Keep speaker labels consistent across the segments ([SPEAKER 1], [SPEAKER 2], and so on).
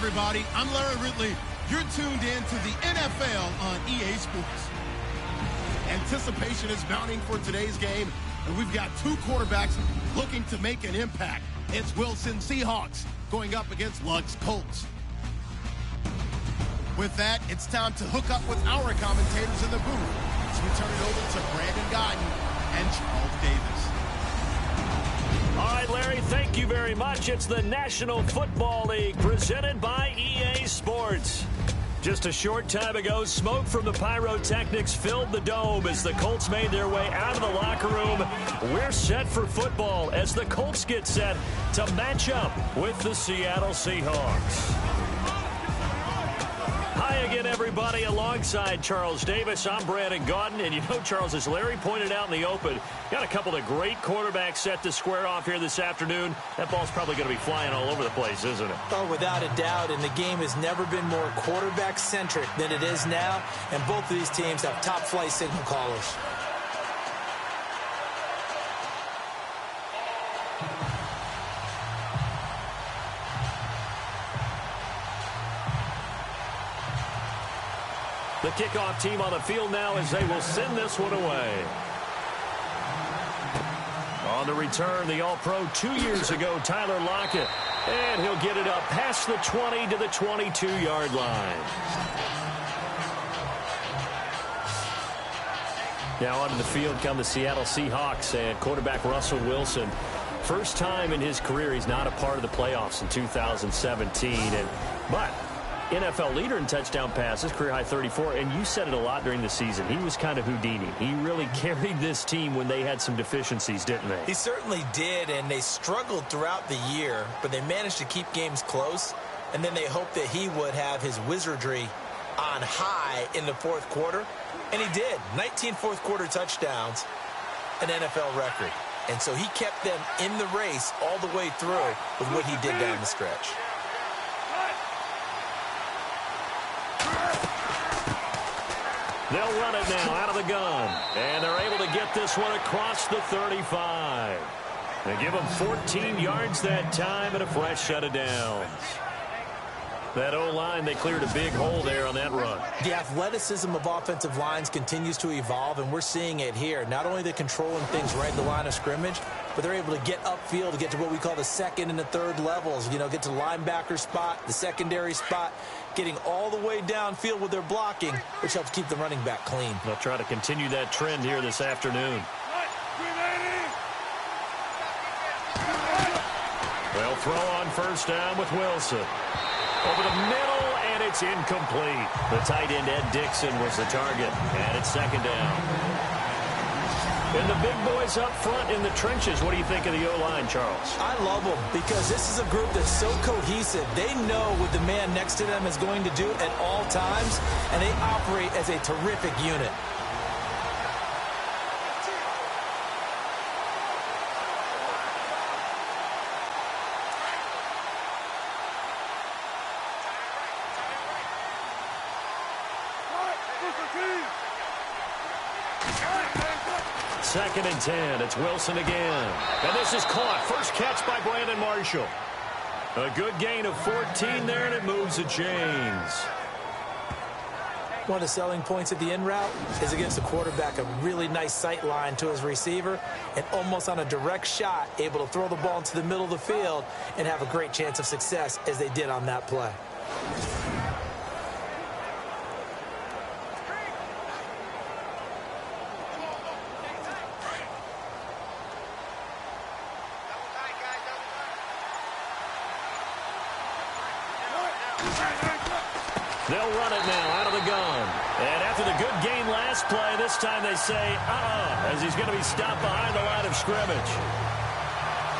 [SPEAKER 1] everybody. I'm Larry Ridley. You're tuned in to the NFL on EA Sports. Anticipation is mounting for today's game, and we've got two quarterbacks looking to make an impact. It's Wilson Seahawks going up against Luck's Colts. With that, it's time to hook up with our commentators in the booth as we turn it over to Brandon Godden and Charles Davis.
[SPEAKER 2] All right, Larry, thank you very much. It's the National Football League presented by EA Sports. Just a short time ago, smoke from the pyrotechnics filled the dome as the Colts made their way out of the locker room. We're set for football as the Colts get set to match up with the Seattle Seahawks. Hi again, everybody. Alongside Charles Davis, I'm Brandon Godden. And you know, Charles, as Larry pointed out in the open, got a couple of great quarterbacks set to square off here this afternoon. That ball's probably going to be flying all over the place, isn't it?
[SPEAKER 3] Oh, without a doubt. And the game has never been more quarterback-centric than it is now. And both of these teams have top-flight signal callers.
[SPEAKER 2] The kickoff team on the field now as they will send this one away. On the return, the All-Pro 2 years ago, Tyler Lockett. And he'll get it up past the 20 to the 22-yard line. Now onto the field come the Seattle Seahawks and quarterback Russell Wilson. First time in his career he's not a part of the playoffs in 2017. But NFL leader in touchdown passes, career high 34, and you said it a lot during the season. He was kind of Houdini. He really carried this team when they had some deficiencies, didn't they?
[SPEAKER 3] He certainly did, and they struggled throughout the year, but they managed to keep games close, and then they hoped that he would have his wizardry on high in the fourth quarter, and he did. 19 fourth-quarter touchdowns, an NFL record. And so he kept them in the race all the way through with what he did down the stretch.
[SPEAKER 2] They'll run it now out of the gun. And they're able to get this one across the 35. They give them 14 yards that time and a fresh set of downs. That O-line, they cleared a big hole there on that run.
[SPEAKER 3] The athleticism of offensive lines continues to evolve, and we're seeing it here. Not only they're controlling things right at the line of scrimmage, but they're able to get upfield to get to what we call the second and the third levels. You know, get to the linebacker spot, the secondary spot, getting all the way downfield with their blocking, which helps keep the running back clean.
[SPEAKER 2] They'll try to continue that trend here this afternoon. They'll throw on first down with Wilson. Over the middle, and it's incomplete. The tight end, Ed Dixon, was the target, and it's second down. And the big boys up front in the trenches. What do you think of the O-line, Charles?
[SPEAKER 3] I love them because this is a group that's so cohesive. They know what the man next to them is going to do at all times, and they operate as a terrific unit.
[SPEAKER 2] Second and 10. It's Wilson again. And this is caught. First catch by Brandon Marshall. A good gain of 14 there, and it moves the chains.
[SPEAKER 3] One of the selling points at the end route is against the quarterback, a really nice sight line to his receiver, and almost on a direct shot, able to throw the ball into the middle of the field and have a great chance of success as they did on that play.
[SPEAKER 2] They'll run it now out of the gun. And after the good gain last play, this time they say, as he's going to be stopped behind the line of scrimmage.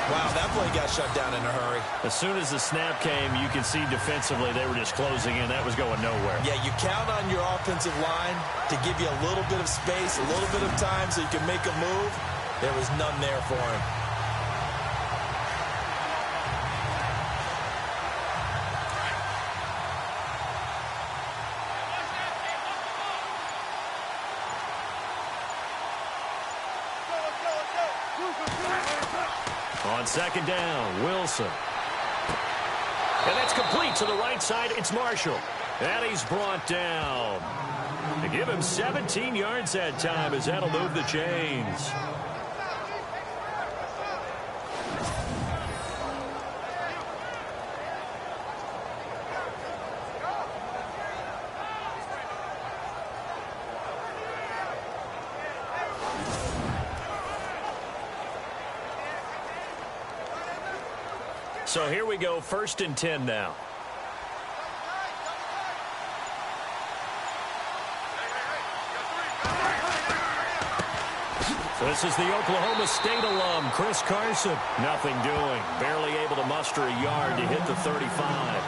[SPEAKER 3] Wow, that play got shut down in a hurry.
[SPEAKER 2] As soon as the snap came, you could see defensively they were just closing in. That was going nowhere.
[SPEAKER 3] Yeah, you count on your offensive line to give you a little bit of space, a little bit of time so you can make a move. There was none there for him. On second down, Wilson. And that's
[SPEAKER 2] It's complete to the right side. It's Marshall. And he's brought down. To give him 17 yards that time, as that'll move the chains. So here we go, 1st and 10 now. So this is the Oklahoma State alum, Chris Carson. Nothing doing. Barely able to muster a yard to hit the 35.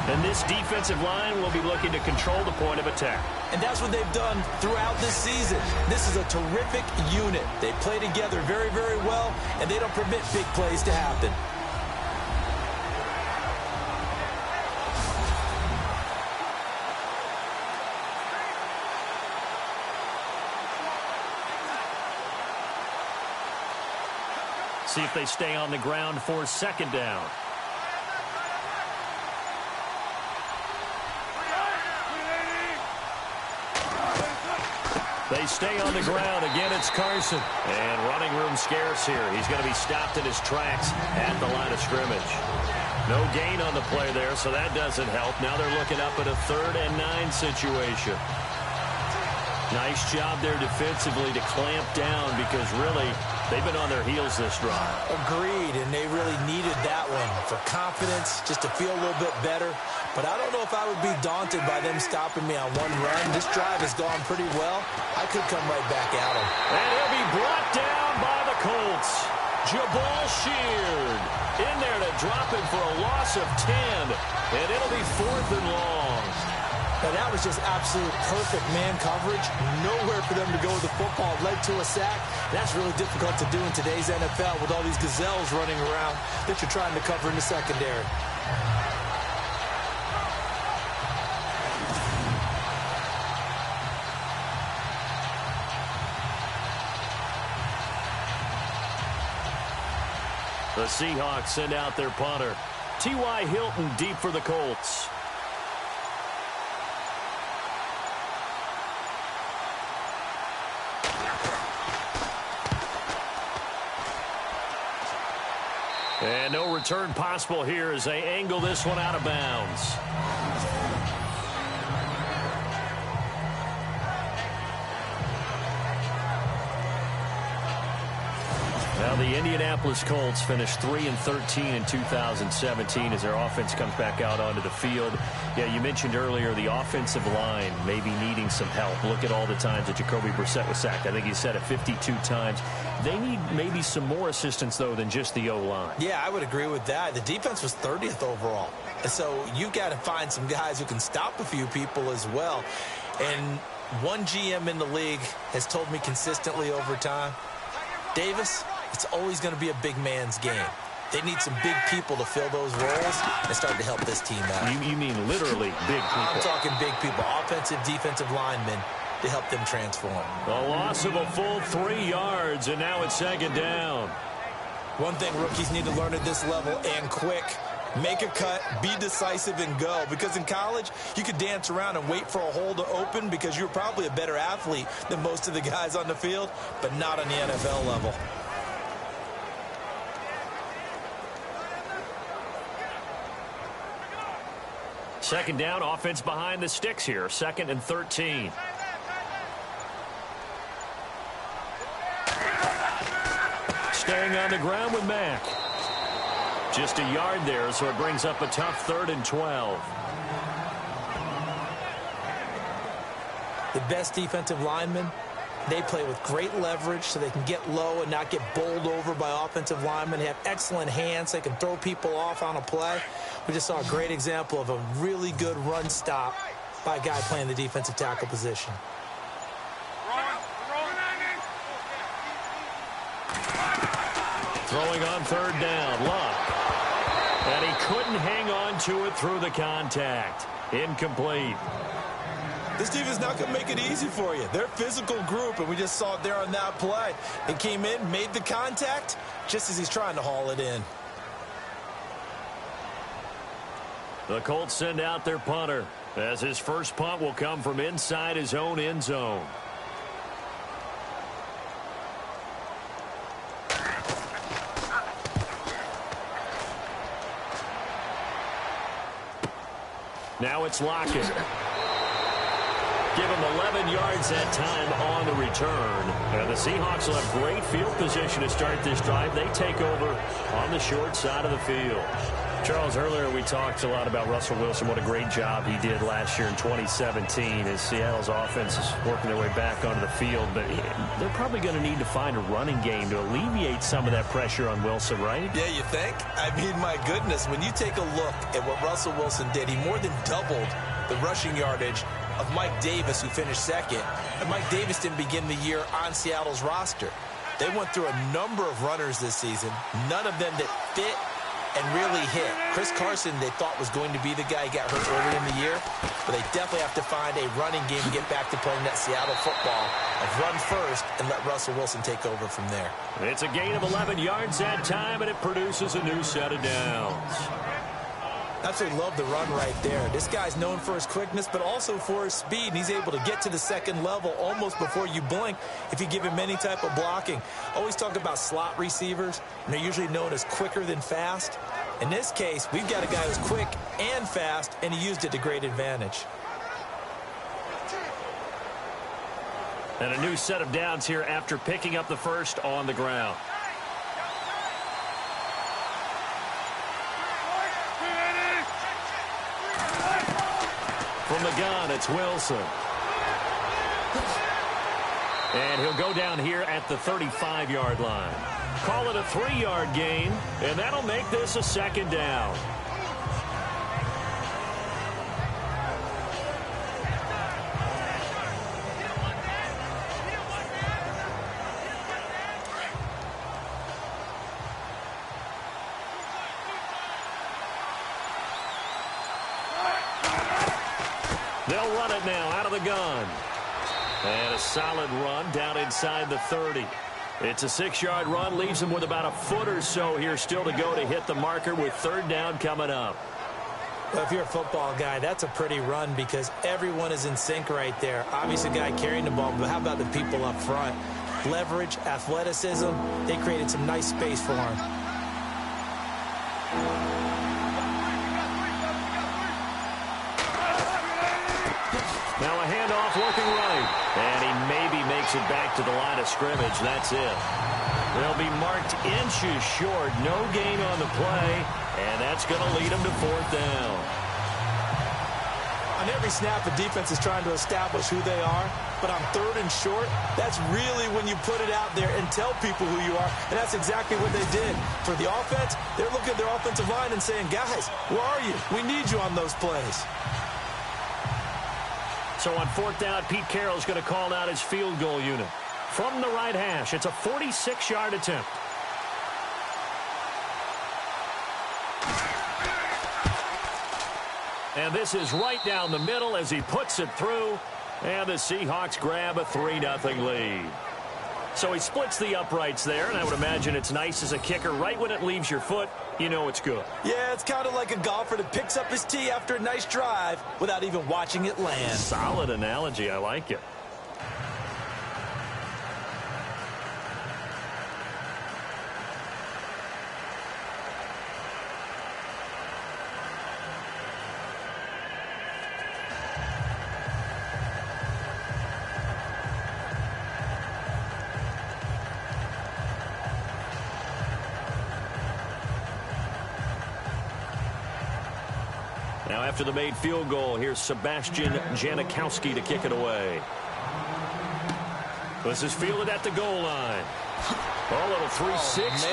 [SPEAKER 2] And this defensive line will be looking to control the point of attack.
[SPEAKER 3] And that's what they've done throughout this season. This is a terrific unit. They play together very, very well, and they don't permit big plays to happen.
[SPEAKER 2] See if they stay on the ground for 2nd down. They stay on the ground. Again, it's Carson. And running room scarce here. He's going to be stopped in his tracks at the line of scrimmage. No gain on the play there, so that doesn't help. Now they're looking up at a 3rd and 9 situation. Nice job there defensively to clamp down because really they've been on their heels this drive.
[SPEAKER 3] Agreed, and they really needed that one for confidence, just to feel a little bit better. But I don't know if I would be daunted by them stopping me on one run. This drive has gone pretty well. I could come right back at him.
[SPEAKER 2] And he'll be brought down by the Colts. Jabal Sheard in there to drop him for a loss of 10. And it'll be 4th and long.
[SPEAKER 3] Now that was just absolute perfect man coverage. Nowhere for them to go with the football. Led to a sack. That's really difficult to do in today's NFL with all these gazelles running around that you're trying to cover in the secondary.
[SPEAKER 2] The Seahawks send out their punter. T.Y. Hilton deep for the Colts. And no return possible here as they angle this one out of bounds. Now the Indianapolis Colts finished 3-13 in 2017 as their offense comes back out onto the field. Yeah, you mentioned earlier the offensive line may be needing some help. Look at all the times that Jacoby Brissett was sacked. I think he said it 52 times. They need maybe some more assistance, though, than just the O-line.
[SPEAKER 3] Yeah, I would agree with that. The defense was 30th overall. And so you got to find some guys who can stop a few people as well. And one GM in the league has told me consistently over time, Davis, it's always going to be a big man's game. They need some big people to fill those roles and start to help this team out.
[SPEAKER 2] You mean literally big people?
[SPEAKER 3] I'm talking big people, offensive, defensive linemen, to help them transform.
[SPEAKER 2] A loss of a full 3 yards, and now it's 2nd down.
[SPEAKER 3] One thing rookies need to learn at this level, and quick, make a cut, be decisive, and go. Because in college, you could dance around and wait for a hole to open because you're probably a better athlete than most of the guys on the field, but not on the NFL level.
[SPEAKER 2] Second down, offense behind the sticks here. 2nd and 13. Staying on the ground with Mack. Just a yard there, so it brings up a tough 3rd and 12.
[SPEAKER 3] The best defensive linemen, they play with great leverage so they can get low and not get bowled over by offensive linemen. They have excellent hands. They can throw people off on a play. We just saw a great example of a really good run stop by a guy playing the defensive tackle position.
[SPEAKER 2] Throwing on 3rd down, Luck. And he couldn't hang on to it through the contact. Incomplete.
[SPEAKER 3] This team is not going to make it easy for you. They're a physical group, and we just saw it there on that play. It came in, made the contact, just as he's trying to haul it in.
[SPEAKER 2] The Colts send out their punter, as his first punt will come from inside his own end zone. Now it's Lockett. Give him 11 yards that time on the return. And the Seahawks will have great field position to start this drive. They take over on the short side of the field.
[SPEAKER 4] Charles, earlier we talked a lot about Russell Wilson, what a great job he did last year in 2017 as Seattle's offense is working their way back onto the field. But they're probably going to need to find a running game to alleviate some of that pressure on Wilson, right?
[SPEAKER 3] Yeah, you think? I mean, my goodness, when you take a look at what Russell Wilson did, he more than doubled the rushing yardage of Mike Davis, who finished second. And Mike Davis didn't begin the year on Seattle's roster. They went through a number of runners this season, none of them that fit and really hit. Chris Carson, they thought, was going to be the guy who got hurt early in the year, but they definitely have to find a running game to get back to playing that Seattle football of run first and let Russell Wilson take over from there.
[SPEAKER 2] It's a gain of 11 yards that time, and it produces a new set of downs.
[SPEAKER 3] Absolutely love the run right there. This guy's known for his quickness, but also for his speed. And he's able to get to the second level almost before you blink if you give him any type of blocking. Always talk about slot receivers, and they're usually known as quicker than fast. In this case, we've got a guy who's quick and fast, and he used it to great advantage.
[SPEAKER 2] And a new set of downs here after picking up the first on the ground. From the gun, it's Wilson. And he'll go down here at the 35-yard line. Call it a 3-yard gain, and that'll make this a second down. They'll run it now out of the gun. And a solid run down inside the 30. It's a 6-yard run, leaves them with about a foot or so here still to go to hit the marker with third down coming up.
[SPEAKER 3] Well, if you're a football guy, that's a pretty run because everyone is in sync right there. Obviously, a guy carrying the ball, but how about the people up front? Leverage, athleticism, they created some nice space for him.
[SPEAKER 2] Now a handoff working right. And he maybe makes it back to the line of scrimmage. That's it. They'll be marked inches short. No gain on the play. And that's going to lead them to fourth down.
[SPEAKER 3] On every snap, the defense is trying to establish who they are. But on third and short, that's really when you put it out there and tell people who you are. And that's exactly what they did. For the offense, they're looking at their offensive line and saying, guys, where are you? We need you on those plays.
[SPEAKER 2] So on fourth down, Pete Carroll's going to call out his field goal unit. From the right hash, it's a 46-yard attempt. And this is right down the middle as he puts it through. And the Seahawks grab a 3-0 lead. So he splits the uprights there, and I would imagine it's nice as a kicker. Right when it leaves your foot, you know it's good.
[SPEAKER 3] Yeah, it's kind of like a golfer that picks up his tee after a nice drive without even watching it land.
[SPEAKER 2] Solid analogy. I like it. Now after the made field goal, here's Sebastian Janikowski to kick it away. This is fielded at the goal line. Oh, a little 360.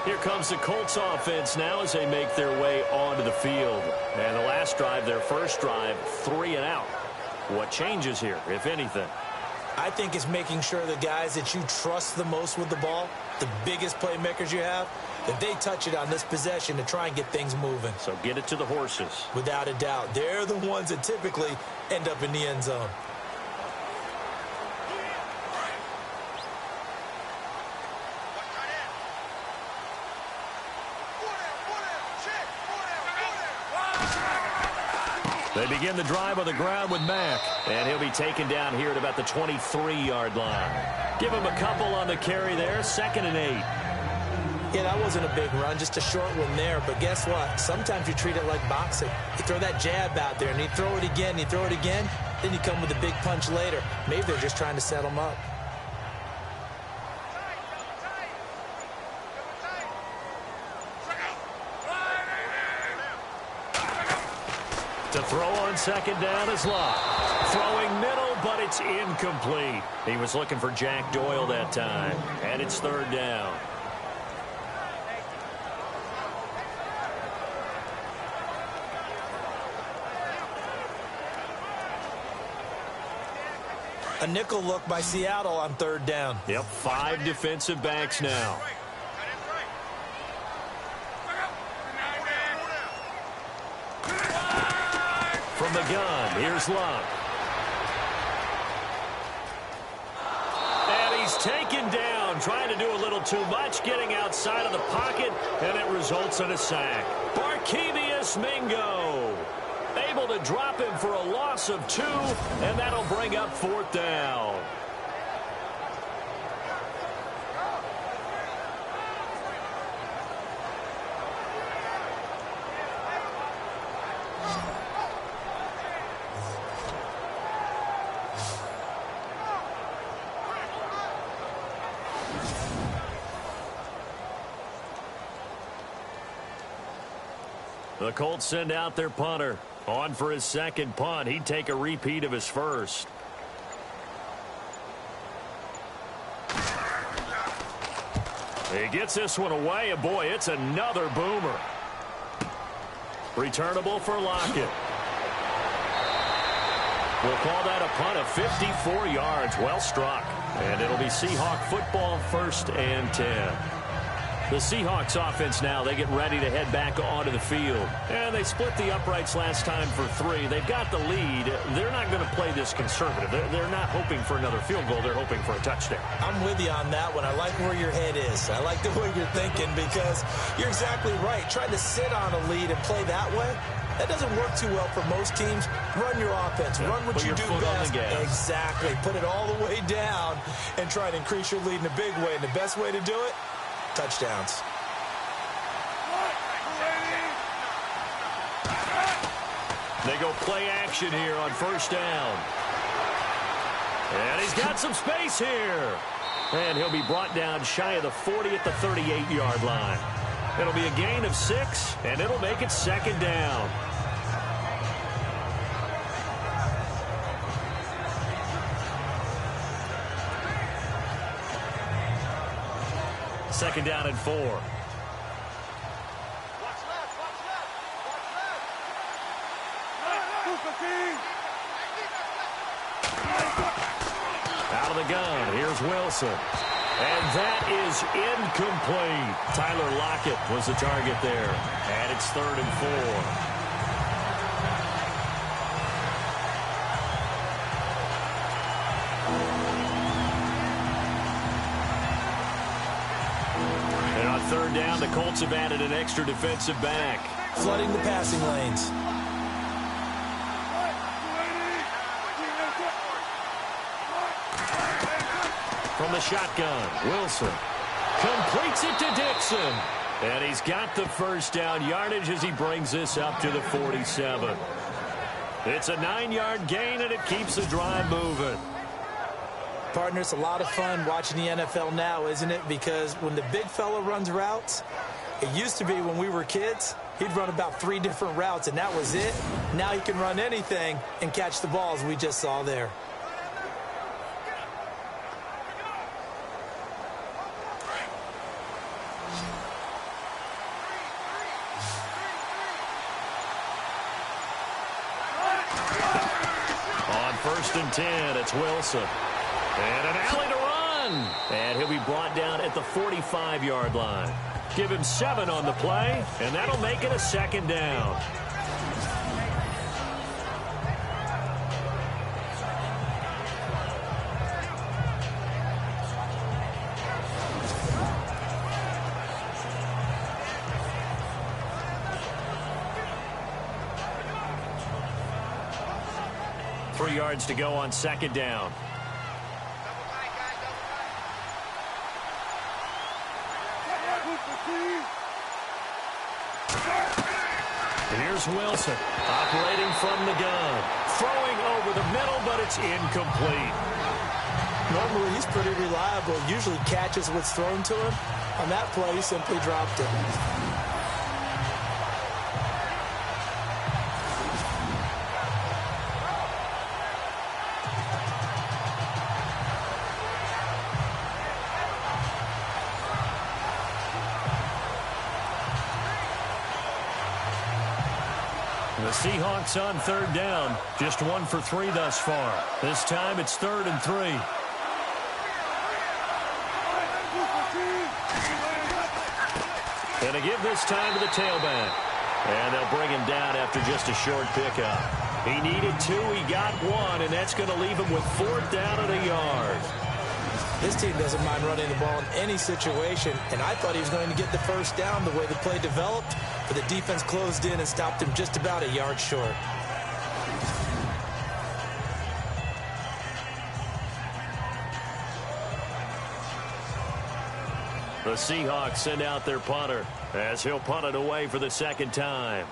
[SPEAKER 2] Here comes the Colts offense now as they make their way onto the field. And the last drive, their first drive, 3 and out. What changes here, if anything?
[SPEAKER 3] I think it's making sure the guys that you trust the most with the ball, the biggest playmakers you have, that they touch it on this possession to try and get things moving.
[SPEAKER 2] So get it to the horses.
[SPEAKER 3] Without a doubt. They're the ones that typically end up in the end zone.
[SPEAKER 2] They begin the drive on the ground with Mack. And he'll be taken down here at about the 23-yard line. Give him a couple on the carry there. 2nd and 8.
[SPEAKER 3] Yeah, that wasn't a big run, just a short one there. But guess what? Sometimes you treat it like boxing. You throw that jab out there, and you throw it again, you throw it again, then you come with a big punch later. Maybe they're just trying to set him up.
[SPEAKER 2] To throw on 2nd down is Lott. Throwing middle, but it's incomplete. He was looking for Jack Doyle that time. And it's 3rd down.
[SPEAKER 3] A nickel look by Seattle on 3rd down.
[SPEAKER 2] Yep, 5 defensive backs now. From the gun, here's Lott. And he's taken down, trying to do a little too much, getting outside of the pocket, and it results in a sack. Barkevious Mingo able to drop him for a loss of 2, and that'll bring up 4th down. The Colts send out their punter. On for his 2nd punt. He'd take a repeat of his first. He gets this one away, and boy, it's another boomer. Returnable for Lockett. We'll call that a punt of 54 yards. Well struck. And it'll be Seahawk football, 1st and 10. The Seahawks offense now, they get ready to head back onto the field. And they split the uprights last time for 3. They've got the lead. They're not going to play this conservative. They're not hoping for another field goal. They're hoping for a touchdown.
[SPEAKER 3] I'm with you on that one. I like where your head is. I like the way you're thinking because you're exactly right. Trying to sit on a lead and play that way, that doesn't work too well for most teams. Run your offense. Run what you do best. Exactly. Put it all the way down and try to increase your lead in a big way. And the best way to do it, touchdowns.
[SPEAKER 2] They go play action here on 1st down. And he's got some space here. And he'll be brought down shy of the 40 at the 38-yard line. It'll be a gain of 6, and it'll make it 2nd down. Second down and 4. Out of the gun, here's Wilson. And that is incomplete. Tyler Lockett was the target there. And it's 3rd and 4. And on 3rd down, the Colts have added an extra defensive back.
[SPEAKER 3] Flooding the passing lanes.
[SPEAKER 2] From the shotgun, Wilson completes it to Dixon. And he's got the 1st down yardage as he brings this up to the 47. It's a 9-yard gain, and it keeps the drive moving.
[SPEAKER 3] Partner, it's a lot of fun watching the NFL now, isn't it? Because when the big fella runs routes, it used to be when we were kids, he'd run about 3 different routes, and that was it. Now he can run anything and catch the balls we just saw there.
[SPEAKER 2] On 1st and 10, it's Wilson. And an alley to run. And he'll be brought down at the 45-yard line. Give him 7 on the play, and that'll make it a 2nd down. 3 yards to go on second down. Here's Wilson, operating from the gun. Throwing over the middle, but it's incomplete.
[SPEAKER 3] Normally, he's pretty reliable. Usually catches what's thrown to him. On that play, he simply dropped it.
[SPEAKER 2] The Seahawks on third down. Just 1 for 3 thus far. This time it's 3rd and 3. And a give this time to the tailback. And they'll bring him down after just a short pickup. He needed 2, he got 1, and that's going to leave him with 4th down and a yard.
[SPEAKER 3] This team doesn't mind running the ball in any situation, and I thought he was going to get the first down the way the play developed, but the defense closed in and stopped him just about a yard short.
[SPEAKER 2] The Seahawks send out their punter as he'll punt it away for the second time.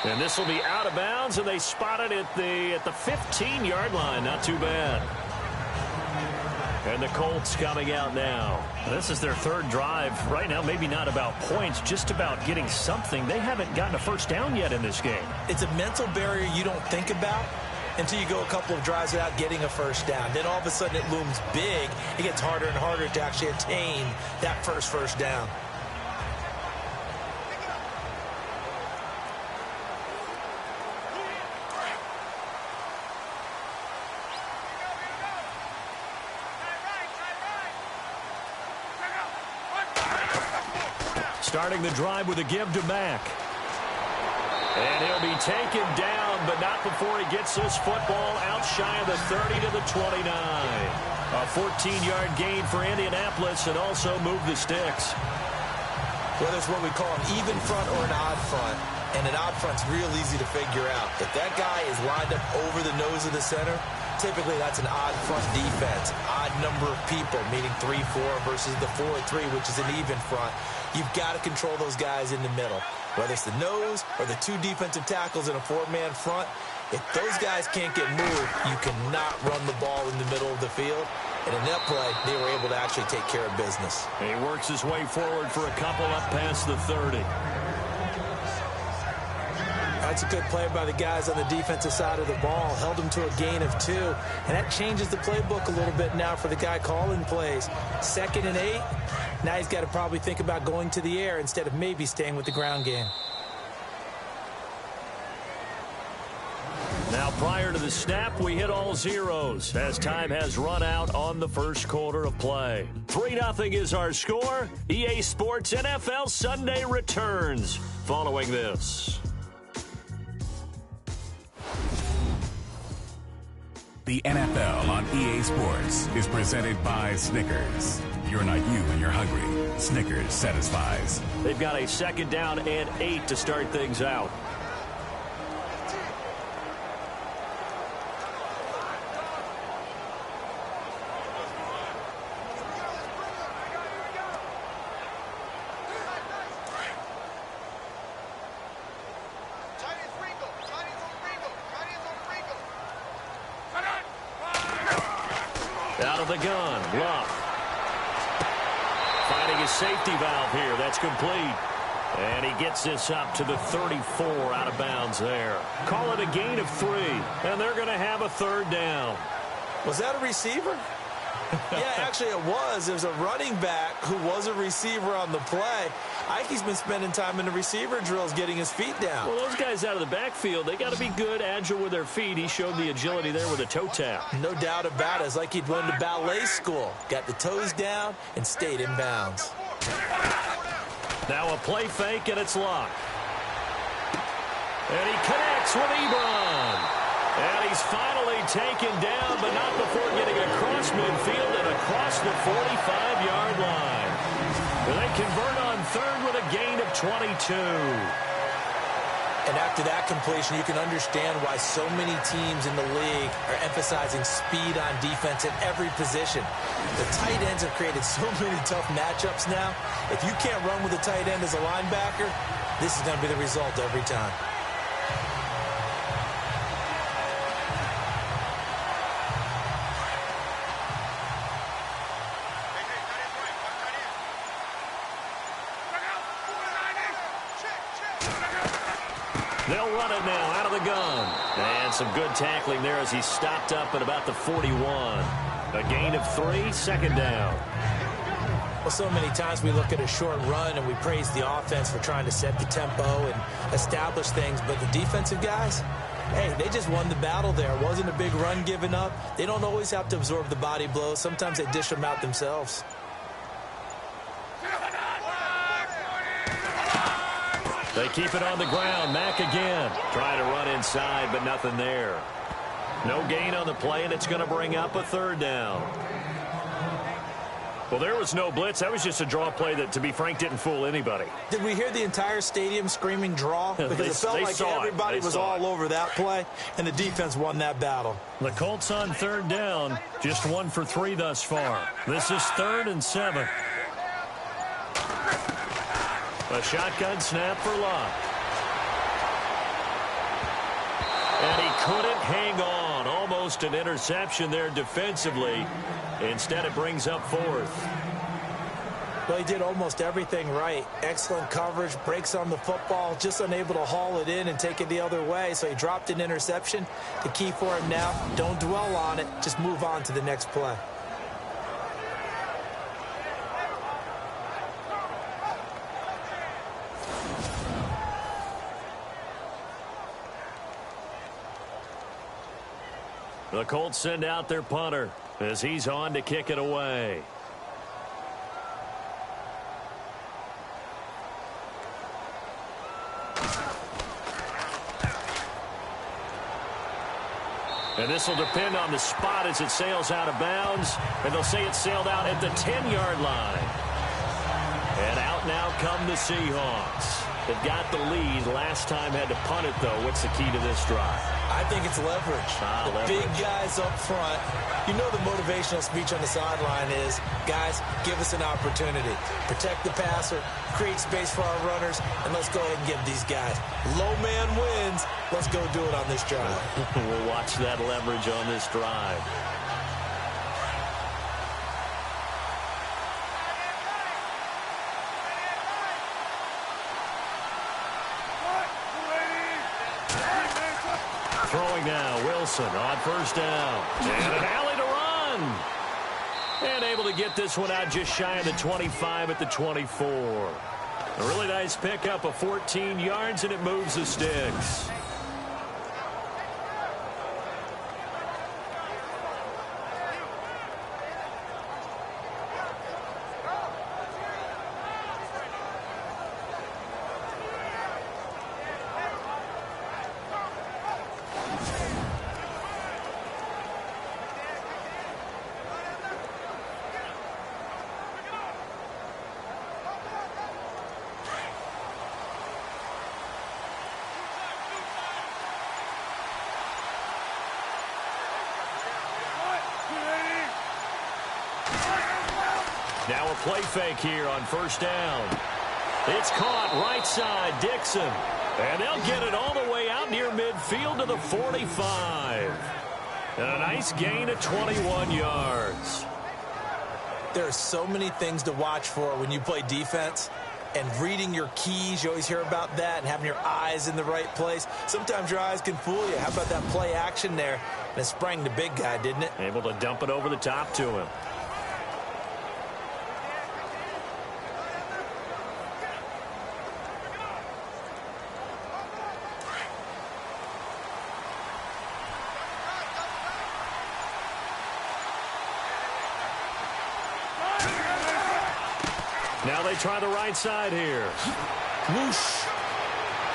[SPEAKER 2] And this will be out of bounds, and they spot it at the 15-yard line. Not too bad. And the Colts coming out now. This is their 3rd drive. Right now, maybe not about points, just about getting something. They haven't gotten a first down yet in this game.
[SPEAKER 3] It's a mental barrier you don't think about until you go a couple of drives without getting a first down. Then all of a sudden it looms big. It gets harder and harder to actually attain that first down.
[SPEAKER 2] Starting the drive with a give to Mack. And he'll be taken down, but not before he gets this football out shy of the 30 to the 29. A 14-yard gain for Indianapolis and also move the sticks.
[SPEAKER 3] Whether it's what we call an even front or an odd front, and an odd front's real easy to figure out. If that guy is lined up over the nose of the center, typically that's an odd front defense. Odd number of people, meaning 3-4 versus the 4-3, which is an even front. You've got to control those guys in the middle. Whether it's the nose or the 2 defensive tackles in a 4-man front, if those guys can't get moved, you cannot run the ball in the middle of the field. And in that play, they were able to actually take care of business.
[SPEAKER 2] He works his way forward for a couple up past the 30.
[SPEAKER 3] That's a good play by the guys on the defensive side of the ball. Held them to a gain of 2. And that changes the playbook a little bit now for the guy calling plays. 2nd and 8. Now he's got to probably think about going to the air instead of maybe staying with the ground game.
[SPEAKER 2] Now, prior to the snap, we hit all zeros as time has run out on the first quarter of play. 3-0 is our score. EA Sports NFL Sunday returns following this.
[SPEAKER 5] The NFL on EA Sports is presented by Snickers. You're not you when you're hungry. Snickers satisfies.
[SPEAKER 2] They've got a 2nd down and 8 to start things out. Out of the gun, Luck. Finding his safety valve here. That's complete. And he gets this up to the 34 out of bounds there. Call it a gain of 3. And they're going to have a 3rd down.
[SPEAKER 3] Was that a receiver? Yeah, actually it was. There's a running back who was a receiver on the play. Ike's been spending time in the receiver drills getting his feet down.
[SPEAKER 2] Well, those guys out of the backfield, they got to be good, agile with their feet. He showed the agility there with a toe tap.
[SPEAKER 3] No doubt about it. It's like he'd went to ballet school. Got the toes down and stayed in bounds.
[SPEAKER 2] Now a play fake, and it's Luck. And he connects with Ebron. And he's finally taken down, but not before getting across midfield and across the 45-yard line. They convert on third with a gain of 22.
[SPEAKER 3] And after that completion, you can understand why so many teams in the league are emphasizing speed on defense at every position. The tight ends have created so many tough matchups now. If you can't run with a tight end as a linebacker, this is going to be the result every time.
[SPEAKER 2] They'll run it now out of the gun. And some good tackling there as he stopped up at about the 41. A gain of 3, second down.
[SPEAKER 3] Well, so many times we look at a short run and we praise the offense for trying to set the tempo and establish things. But the defensive guys, hey, they just won the battle there. It wasn't a big run given up. They don't always have to absorb the body blows. Sometimes they dish them out themselves.
[SPEAKER 2] They keep it on the ground. Mack again. Trying to run inside, but nothing there. No gain on the play, and it's going to bring up a third down. Well, there was no blitz. That was just a draw play that, to be frank, didn't fool anybody.
[SPEAKER 3] Did we hear the entire stadium screaming draw? Because it felt like everybody was all over that play, and the defense won that battle.
[SPEAKER 2] The Colts on third down. Just 1 for 3 thus far. This is 3rd and 7. A shotgun snap for Locke. And he couldn't hang on. Almost an interception there defensively. Instead, it brings up 4th.
[SPEAKER 3] Well, he did almost everything right. Excellent coverage, breaks on the football, just unable to haul it in and take it the other way. So he dropped an interception. The key for him now, don't dwell on it. Just move on to the next play.
[SPEAKER 2] The Colts send out their punter as he's on to kick it away. And this will depend on the spot as it sails out of bounds. And they'll say it sailed out at the 10-yard line. And out now come the Seahawks. They've got the lead. Last time had to punt it, though. What's the key to this drive?
[SPEAKER 3] I think it's leverage. Big guys up front. You know the motivational speech on the sideline is, guys, give us an opportunity. Protect the passer, create space for our runners, and let's go ahead and give these guys. Low man wins. Let's go do it on this drive.
[SPEAKER 2] We'll watch that leverage on this drive. Throwing now, Wilson on first down. And an alley to run. And able to get this one out just shy of the 25 at the 24. A really nice pickup of 14 yards, and it moves the sticks. Now a play fake here on first down. It's caught right side, Dixon. And they'll get it all the way out near midfield to the 45. And a nice gain of 21 yards.
[SPEAKER 3] There are so many things to watch for when you play defense. And reading your keys, you always hear about that, and having your eyes in the right place. Sometimes your eyes can fool you. How about that play action there? And it sprang the big guy, didn't it?
[SPEAKER 2] Able to dump it over the top to him. Now they try the right side here. Whoosh.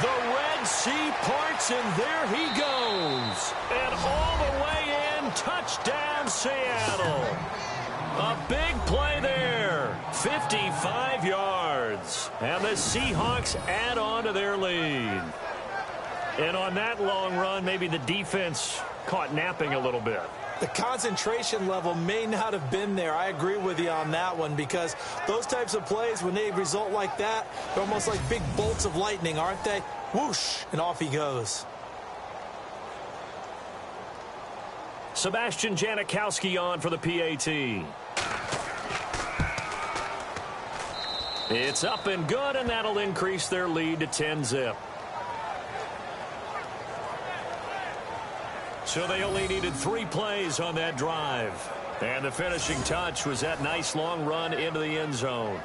[SPEAKER 2] The Red Sea parts, and there he goes. And all the way in, touchdown Seattle. A big play there. 55 yards. And the Seahawks add on to their lead. And on that long run, maybe the defense caught napping a little bit.
[SPEAKER 3] The concentration level may not have been there. I agree with you on that one, because those types of plays, when they result like that, they're almost like big bolts of lightning, aren't they? Whoosh, and off he goes.
[SPEAKER 2] Sebastian Janikowski on for the PAT. It's up and good, and that'll increase their lead to 10-zip. So they only needed 3 plays on that drive. And the finishing touch was that nice long run into the end zone.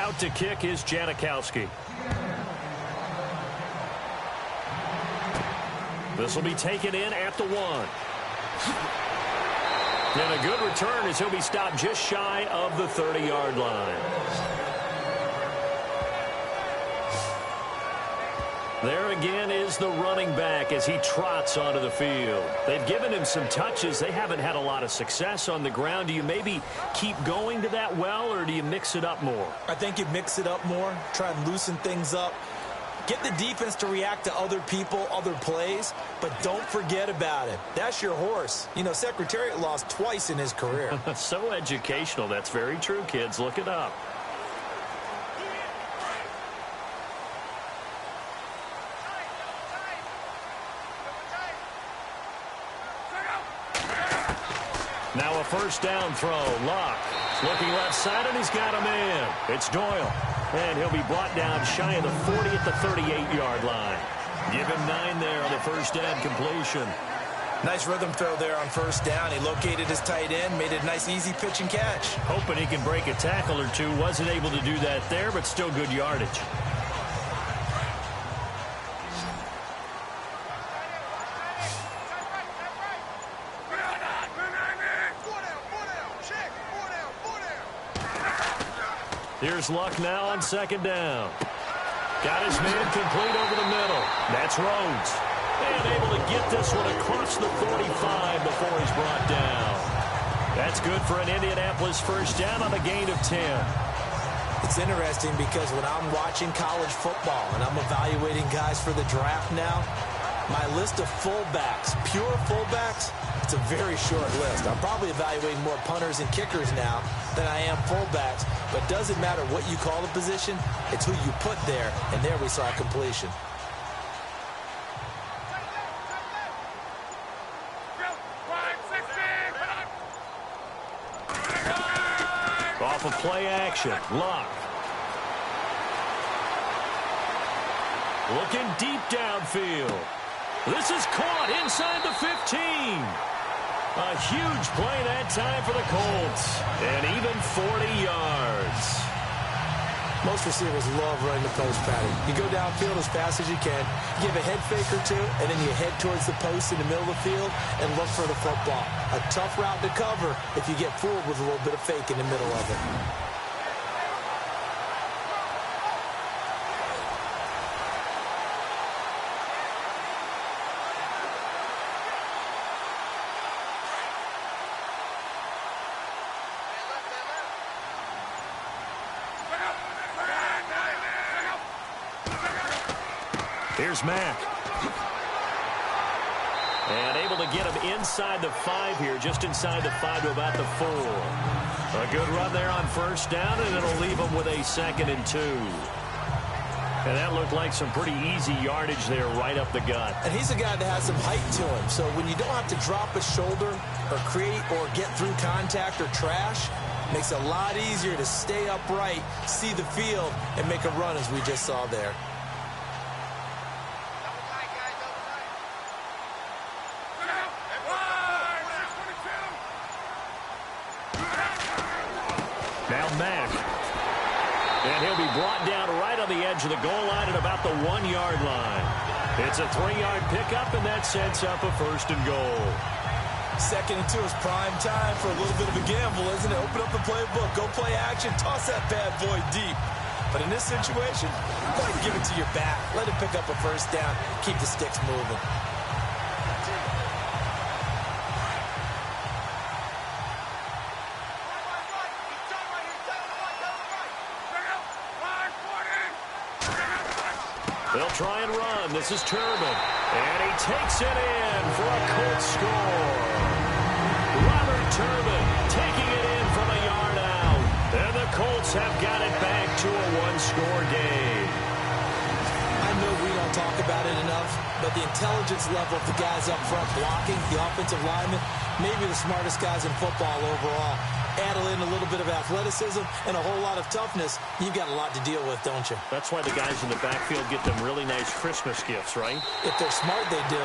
[SPEAKER 2] Out to kick is Janikowski. This will be taken in at the 1. And a good return as he'll be stopped just shy of the 30-yard line. There again is the running back as he trots onto the field. They've given him some touches. They haven't had a lot of success on the ground. Do you maybe keep going to that well, or do you mix it up more?
[SPEAKER 3] I think you mix it up more, try and loosen things up. Get the defense to react to other people, other plays, but don't forget about it. That's your horse. You know, Secretariat lost twice in his career.
[SPEAKER 2] So educational. That's very true, kids. Look it up. Now a first down throw. Luck looking left side, and he's got a man. It's Doyle. And he'll be brought down shy of the 40 at the 38-yard line. Give him 9 there on the first down completion.
[SPEAKER 3] Nice rhythm throw there on first down. He located his tight end, made it a nice easy pitch and catch.
[SPEAKER 2] Hoping he can break a tackle or two. Wasn't able to do that there, but still good yardage. Here's Luck now on second down. Got his man complete over the middle. That's Rhodes. And able to get this one across the 45 before he's brought down. That's good for an Indianapolis first down on a gain of 10.
[SPEAKER 3] It's interesting because when I'm watching college football and I'm evaluating guys for the draft now, my list of fullbacks, pure fullbacks, it's a very short list. I'm probably evaluating more punters and kickers now than I am fullbacks. But it doesn't matter what you call the position, it's who you put there. And there we saw a completion.
[SPEAKER 2] Off of play action. Luck. Looking deep downfield. This is caught inside the 15. A huge play that time for the Colts. And even 40 yards.
[SPEAKER 3] Most receivers love running the post pattern. You go downfield as fast as you can, give a head fake or two, and then you head towards the post in the middle of the field and look for the football. A tough route to cover if you get fooled with a little bit of fake in the middle of it.
[SPEAKER 2] Here's Mack. And able to get him inside the 5 here, just inside the 5 to about the 4. A good run there on first down, and it'll leave him with a 2nd and 2. And that looked like some pretty easy yardage there right up the gut.
[SPEAKER 3] And he's a guy that has some height to him, so when you don't have to drop a shoulder or create or get through contact or trash, makes it a lot easier to stay upright, see the field, and make a run as we just saw there.
[SPEAKER 2] Marlon Mack. And he'll be brought down right on the edge of the goal line at about the 1-yard line. It's a 3-yard pickup, and that sets up a 1st and goal.
[SPEAKER 3] 2nd and 2 is prime time for a little bit of a gamble, isn't it? Open up the playbook, go play action, toss that bad boy deep. But in this situation, go ahead and give it to your back. Let him pick up a 1st down, keep the sticks moving.
[SPEAKER 2] They'll try and run. This is Turbin. And he takes it in for a Colts score. Robert Turbin taking it in from a yard out. And the Colts have got it back to a 1-score game.
[SPEAKER 3] I know we don't talk about it enough, but the intelligence level of the guys up front blocking, the offensive linemen, maybe the smartest guys in football overall. Add in a little bit of athleticism and a whole lot of toughness, you've got a lot to deal with, don't you?
[SPEAKER 2] That's why the guys in the backfield get them really nice Christmas gifts, right?
[SPEAKER 3] If they're smart, they do.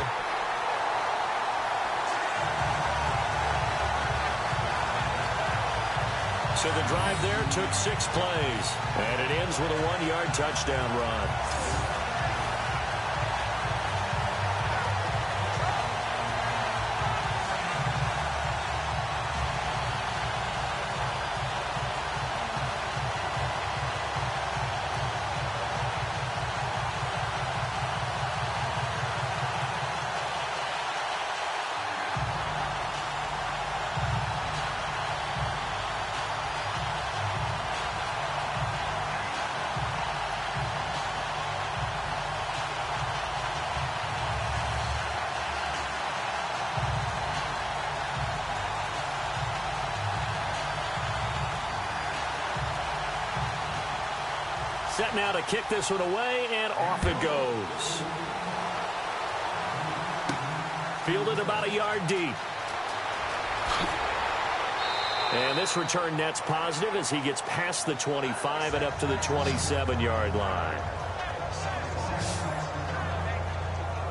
[SPEAKER 2] So the drive there took 6 plays, and it ends with a 1-yard touchdown run. Set now to kick this one away, and off it goes. Fielded about a yard deep. And this return net's positive as he gets past the 25 and up to the 27-yard line.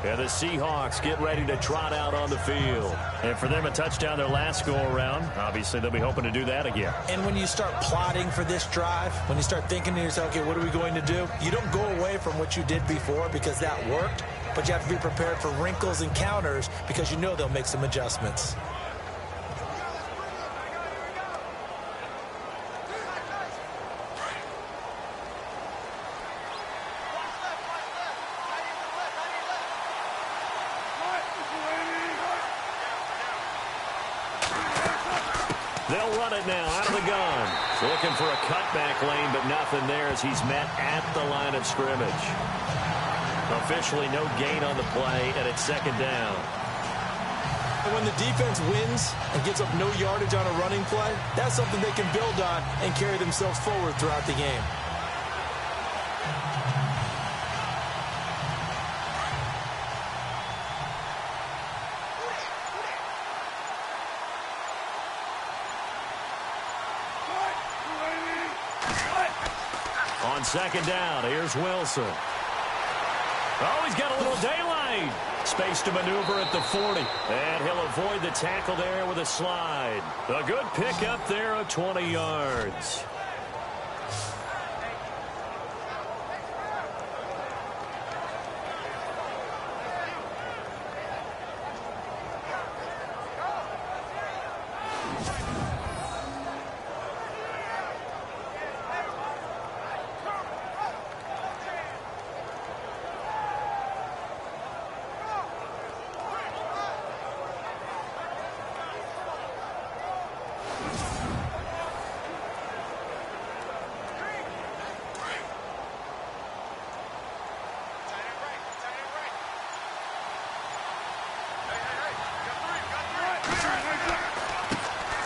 [SPEAKER 2] And the Seahawks get ready to trot out on the field. And for them, a touchdown their last go-around. Obviously, they'll be hoping to do that again.
[SPEAKER 3] And when you start plotting for this drive, when you start thinking to yourself, okay, what are we going to do? You don't go away from what you did before because that worked, but you have to be prepared for wrinkles and counters because you know they'll make some adjustments.
[SPEAKER 2] They'll run it now out of the gun. Looking for a cutback lane, but nothing there as he's met at the line of scrimmage. Officially no gain on the play, and it's 2nd down.
[SPEAKER 3] And when the defense wins and gives up no yardage on a running play, that's something they can build on and carry themselves forward throughout the game.
[SPEAKER 2] On 2nd down, here's Wilson. Oh, he's got a little daylight. Space to maneuver at the 40. And he'll avoid the tackle there with a slide. A good pickup there of 20 yards.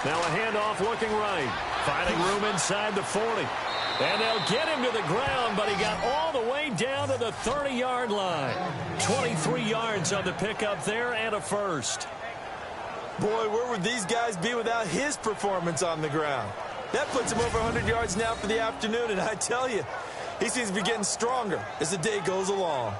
[SPEAKER 2] Now a handoff looking right. Finding room inside the 40. And they'll get him to the ground, but he got all the way down to the 30-yard line. 23 yards on the pickup there and a 1st.
[SPEAKER 3] Boy, where would these guys be without his performance on the ground? That puts him over 100 yards now for the afternoon, and I tell you, he seems to be getting stronger as the day goes along.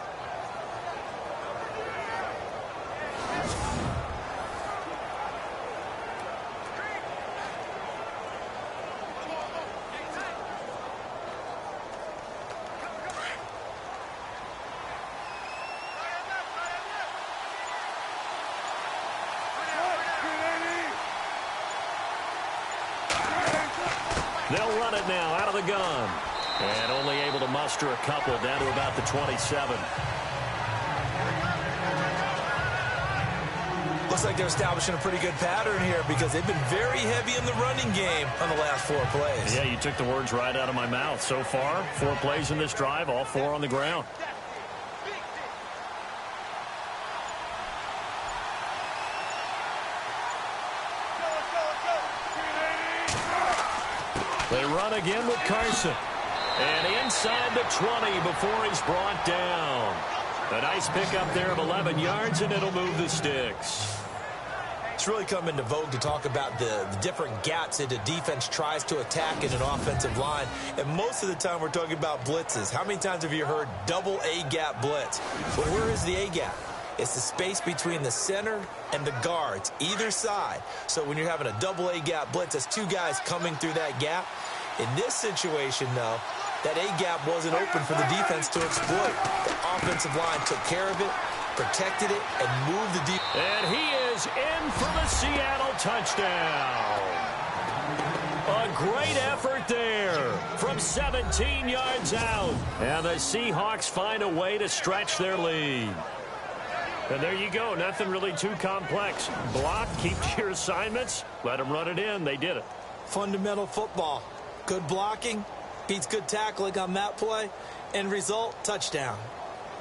[SPEAKER 2] They'll run it now out of the gun. And only able to muster a couple down to about the 27.
[SPEAKER 3] Looks like they're establishing a pretty good pattern here because they've been very heavy in the running game on the last 4 plays.
[SPEAKER 2] Yeah, you took the words right out of my mouth. So far, 4 plays in this drive, all 4 on the ground. They run again with Carson. And inside the 20 before he's brought down. A nice pickup there of 11 yards, and it'll move the sticks.
[SPEAKER 3] It's really come into vogue to talk about the different gaps that the defense tries to attack in an offensive line. And most of the time we're talking about blitzes. How many times have you heard double A-gap blitz? Well, where is the A-gap? It's the space between the center and the guards, either side. So when you're having a double A-gap blitz, that's 2 guys coming through that gap. In this situation, though, that A-gap wasn't open for the defense to exploit. The offensive line took care of it, protected it, and moved the defense.
[SPEAKER 2] And he is in for the Seattle touchdown. A great effort there from 17 yards out. And the Seahawks find a way to stretch their lead. And there you go. Nothing really too complex. Block, keep to your assignments, let them run it in. They did it.
[SPEAKER 3] Fundamental football. Good blocking beats good tackling on that play. End result, touchdown.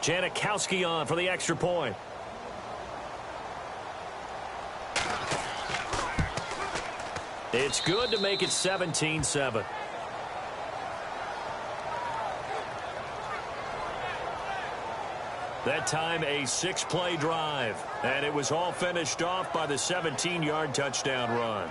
[SPEAKER 2] Janikowski on for the extra point. It's good to make it 17-7. That time a 6-play drive. And it was all finished off by the 17-yard touchdown run.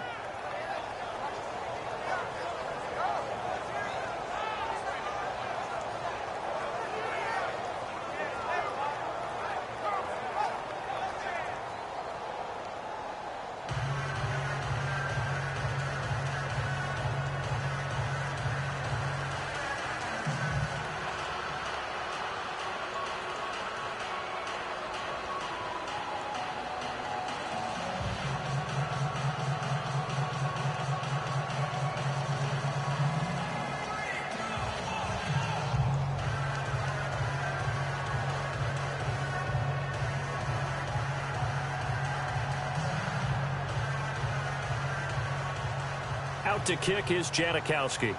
[SPEAKER 2] Out to kick is Janikowski.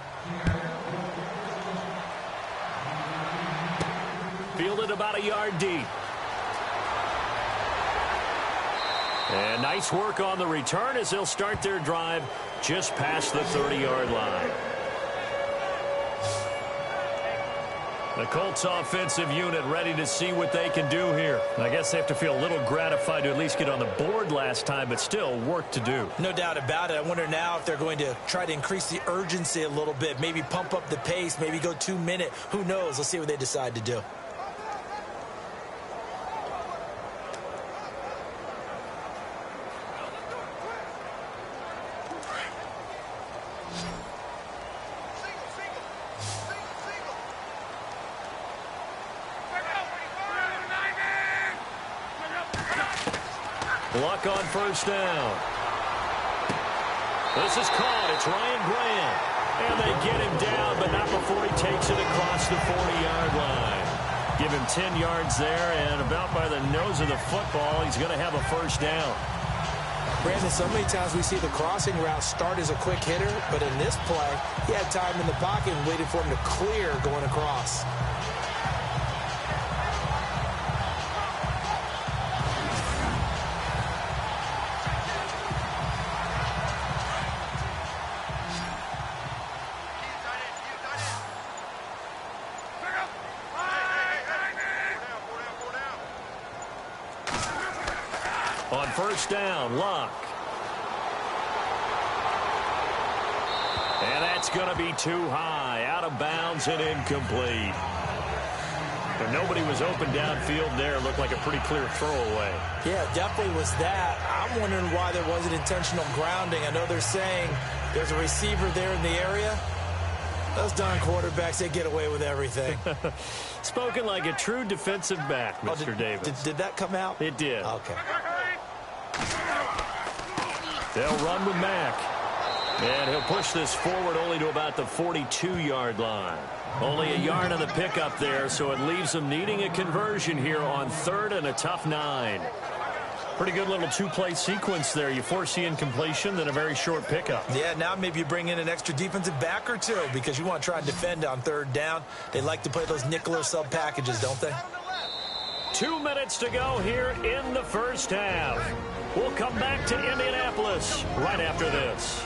[SPEAKER 2] Fielded about a yard deep. And nice work on the return as they'll start their drive just past the 30-yard line. The Colts offensive unit ready to see what they can do here. I guess they have to feel a little gratified to at least get on the board last time, but still work to do.
[SPEAKER 3] No doubt about it. I wonder now if they're going to try to increase the urgency a little bit, maybe pump up the pace, maybe go 2-minute. Who knows? Let's see what they decide to do.
[SPEAKER 2] Luck on first down. This is caught. It's Ryan Graham. And they get him down, but not before he takes it across the 40-yard line. Give him 10 yards there, and about by the nose of the football, he's going to have a first down.
[SPEAKER 3] Brandon, so many times we see the crossing route start as a quick hitter, but in this play, he had time in the pocket and waited for him to clear going across.
[SPEAKER 2] On first down, Luck. And that's going to be too high, out of bounds and incomplete. But nobody was open downfield there. Looked like a pretty clear throwaway.
[SPEAKER 3] Yeah, definitely was that. I'm wondering why there wasn't intentional grounding. I know they're saying there's a receiver there in the area. Those darn quarterbacks, they get away with everything.
[SPEAKER 2] Spoken like a true defensive back, Mr. Davis.
[SPEAKER 3] Did that come out?
[SPEAKER 2] It did.
[SPEAKER 3] Okay.
[SPEAKER 2] They'll run with Mack. And he'll push this forward only to about the 42-yard line. Only a yard on the pickup there, so it leaves them needing a conversion here on 3rd and a tough 9. Pretty good little two-play sequence there. You force the incompletion, then a very short pickup.
[SPEAKER 3] Yeah, now maybe you bring in an extra defensive back or two because you want to try and defend on 3rd down. They like to play those nickel or sub packages, don't they?
[SPEAKER 2] 2 minutes to go here in the first half. We'll come back to Indianapolis right after this.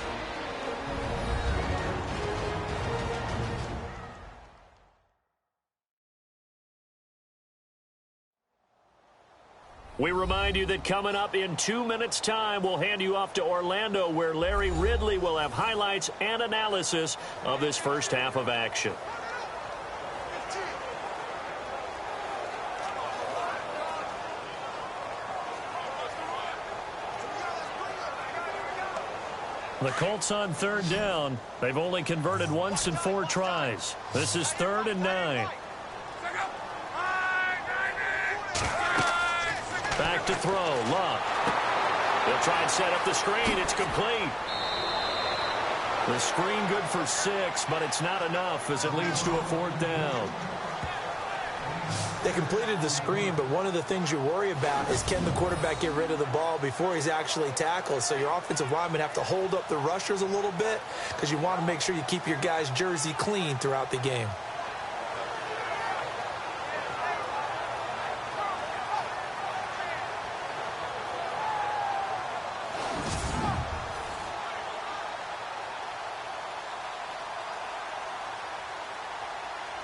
[SPEAKER 2] We remind you that coming up in 2 minutes' time, we'll hand you off to Orlando, where Larry Ridley will have highlights and analysis of this first half of action. The Colts on 3rd down. They've only converted once in 4 tries. This is 3rd and 9. Back to throw. Love. They'll try and set up the screen. It's complete. The screen good for 6, but it's not enough as it leads to a 4th down.
[SPEAKER 3] They completed the screen, but one of the things you worry about is can the quarterback get rid of the ball before he's actually tackled? So your offensive linemen have to hold up the rushers a little bit because you want to make sure you keep your guy's jersey clean throughout the game.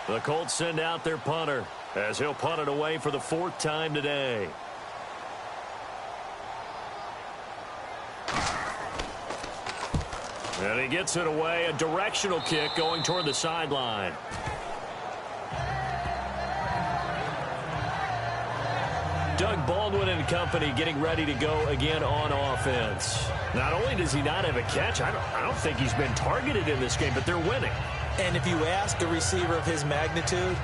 [SPEAKER 2] The Colts send out their punter as he'll punt it away for the 4th time today. And he gets it away, a directional kick going toward the sideline. Doug Baldwin and company getting ready to go again on offense. Not only does he not have a catch, I don't think he's been targeted in this game, but they're winning.
[SPEAKER 3] And if you ask a receiver of his magnitude,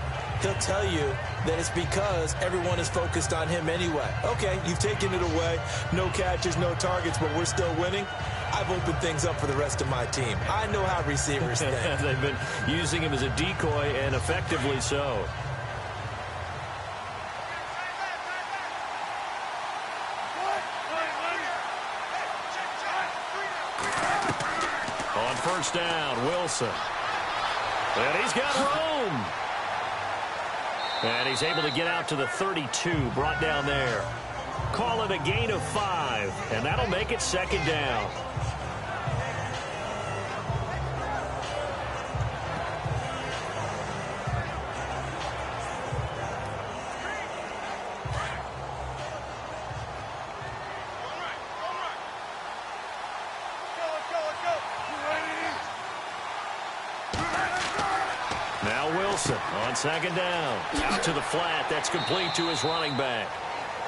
[SPEAKER 3] he'll tell you that it's because everyone is focused on him anyway. Okay, you've taken it away. No catches, no targets, but we're still winning. I've opened things up for the rest of my team. I know how receivers think.
[SPEAKER 2] They've been using him as a decoy, and effectively so. On 1st down, Wilson. And he's got room. And he's able to get out to the 32, brought down there. Call it a gain of 5, and that'll make it 2nd down. Now Wilson on 2nd down. Out to the flat. That's complete to his running back.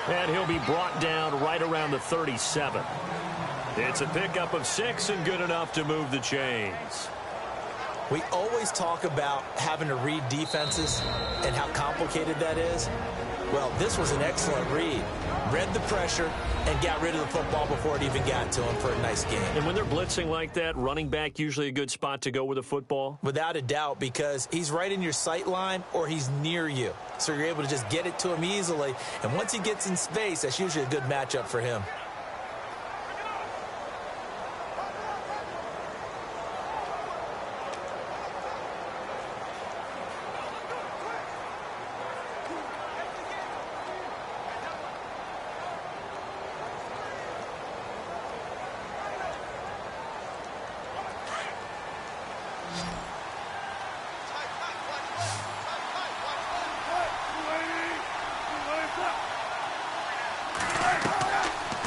[SPEAKER 2] And he'll be brought down right around the 37. It's a pickup of 6 and good enough to move the chains.
[SPEAKER 3] We always talk about having to read defenses and how complicated that is. Well, this was an excellent read. Read the pressure and got rid of the football before it even got to him for a nice game.
[SPEAKER 2] And when they're blitzing like that, running back usually a good spot to go with a football?
[SPEAKER 3] Without a doubt, because he's right in your sight line or he's near you. So you're able to just get it to him easily. And once he gets in space, that's usually a good matchup for him.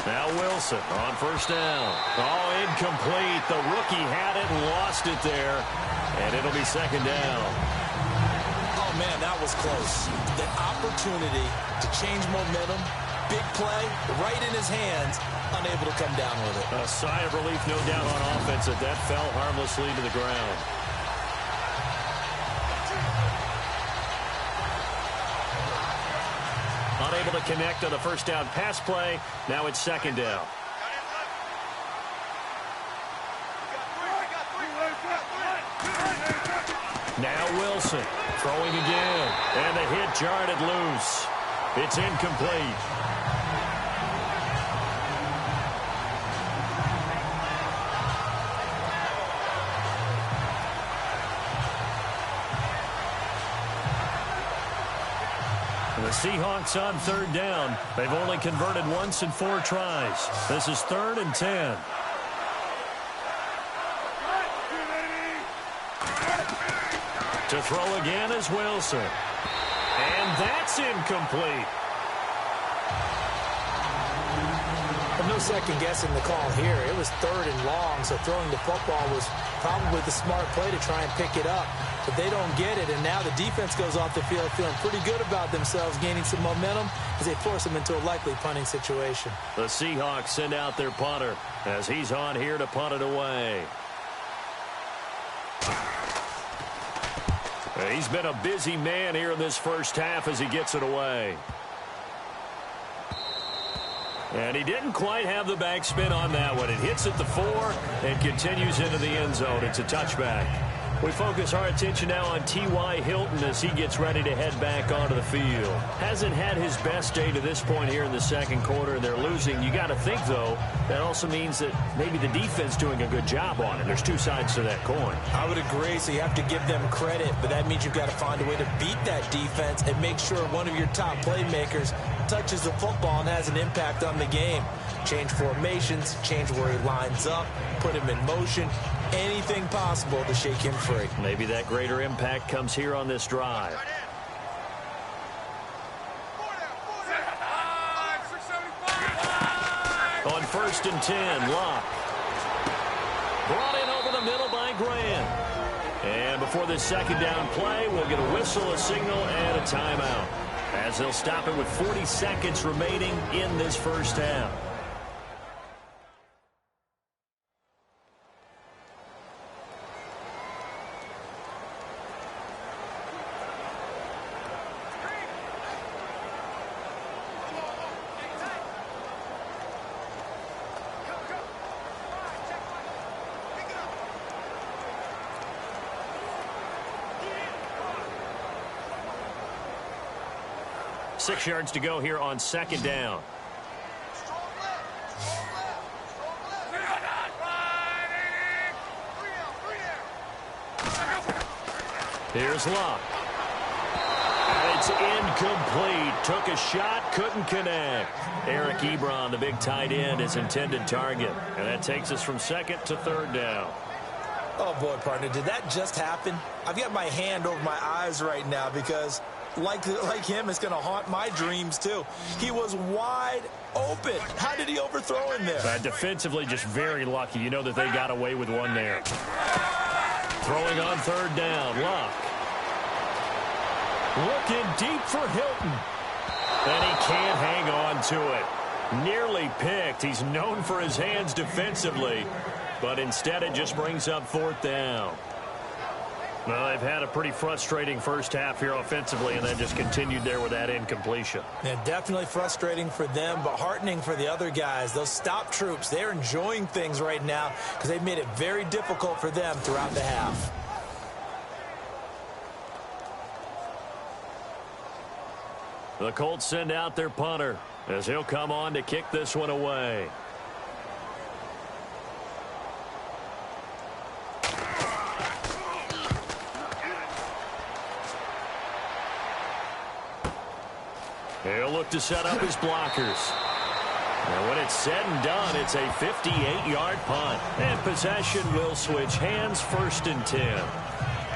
[SPEAKER 2] Now Wilson on 1st down. Oh, incomplete. The rookie had it and lost it there. And it'll be 2nd down.
[SPEAKER 3] Oh, man, that was close. The opportunity to change momentum, big play, right in his hands, unable to come down with it.
[SPEAKER 2] A sigh of relief, no doubt, on offense that that fell harmlessly to the ground. Unable to connect on the 1st down pass play. Now it's 2nd down. Now Wilson throwing again. And the hit jarred it loose. It's incomplete. The Seahawks on third down. They've only converted once in 4 tries. This is 3rd and 10. To throw again is Wilson. And that's incomplete.
[SPEAKER 3] No second guessing the call here. It was 3rd and long, so throwing the football was probably the smart play to try and pick it up. But they don't get it, and now the defense goes off the field feeling pretty good about themselves, gaining some momentum as they force them into a likely punting situation.
[SPEAKER 2] The Seahawks send out their punter as he's on here to punt it away. He's been a busy man here in this first half as he gets it away. And he didn't quite have the backspin on that one. It hits at the 4 and continues into the end zone. It's a touchback. We focus our attention now on T.Y. Hilton as he gets ready to head back onto the field. Hasn't had his best day to this point here in the second quarter, and they're losing. You got to think, though, that also means that maybe the defense doing a good job on it. There's 2 sides to that coin.
[SPEAKER 3] I would agree, so you have to give them credit, but that means you've got to find a way to beat that defense and make sure one of your top playmakers touches the football and has an impact on the game. Change formations, change where he lines up, put him in motion, anything possible to shake him free.
[SPEAKER 2] Maybe that greater impact comes here on this drive. On 1st and 10, Locke. Brought in over the middle by Graham. And before this second down play, we'll get a whistle, a signal, and a timeout, as they'll stop it with 40 seconds remaining in this first half. Six yards to go here on second down. Here's Locke. And it's incomplete. Took a shot, couldn't connect. Eric Ebron, the big tight end, his intended target. And that takes us from 2nd to 3rd down.
[SPEAKER 3] Oh, boy, partner, did that just happen? I've got my hand over my eyes right now because, like him, it's going to haunt my dreams, too. He was wide open. How did he overthrow him there?
[SPEAKER 2] Defensively, just very lucky. You know that they got away with one there. Throwing on 3rd down, Locke. Looking deep for Hilton. And he can't hang on to it. Nearly picked. He's known for his hands defensively, but instead it just brings up 4th down. Well, they've had a pretty frustrating first half here offensively, and then just continued there with that incompletion.
[SPEAKER 3] Yeah, definitely frustrating for them, but heartening for the other guys. Those stop troops, they're enjoying things right now because they've made it very difficult for them throughout the half.
[SPEAKER 2] The Colts send out their punter as he'll come on to kick this one away. He'll look to set up his blockers. And when it's said and done, it's a 58-yard punt. And possession will switch hands, 1st and 10.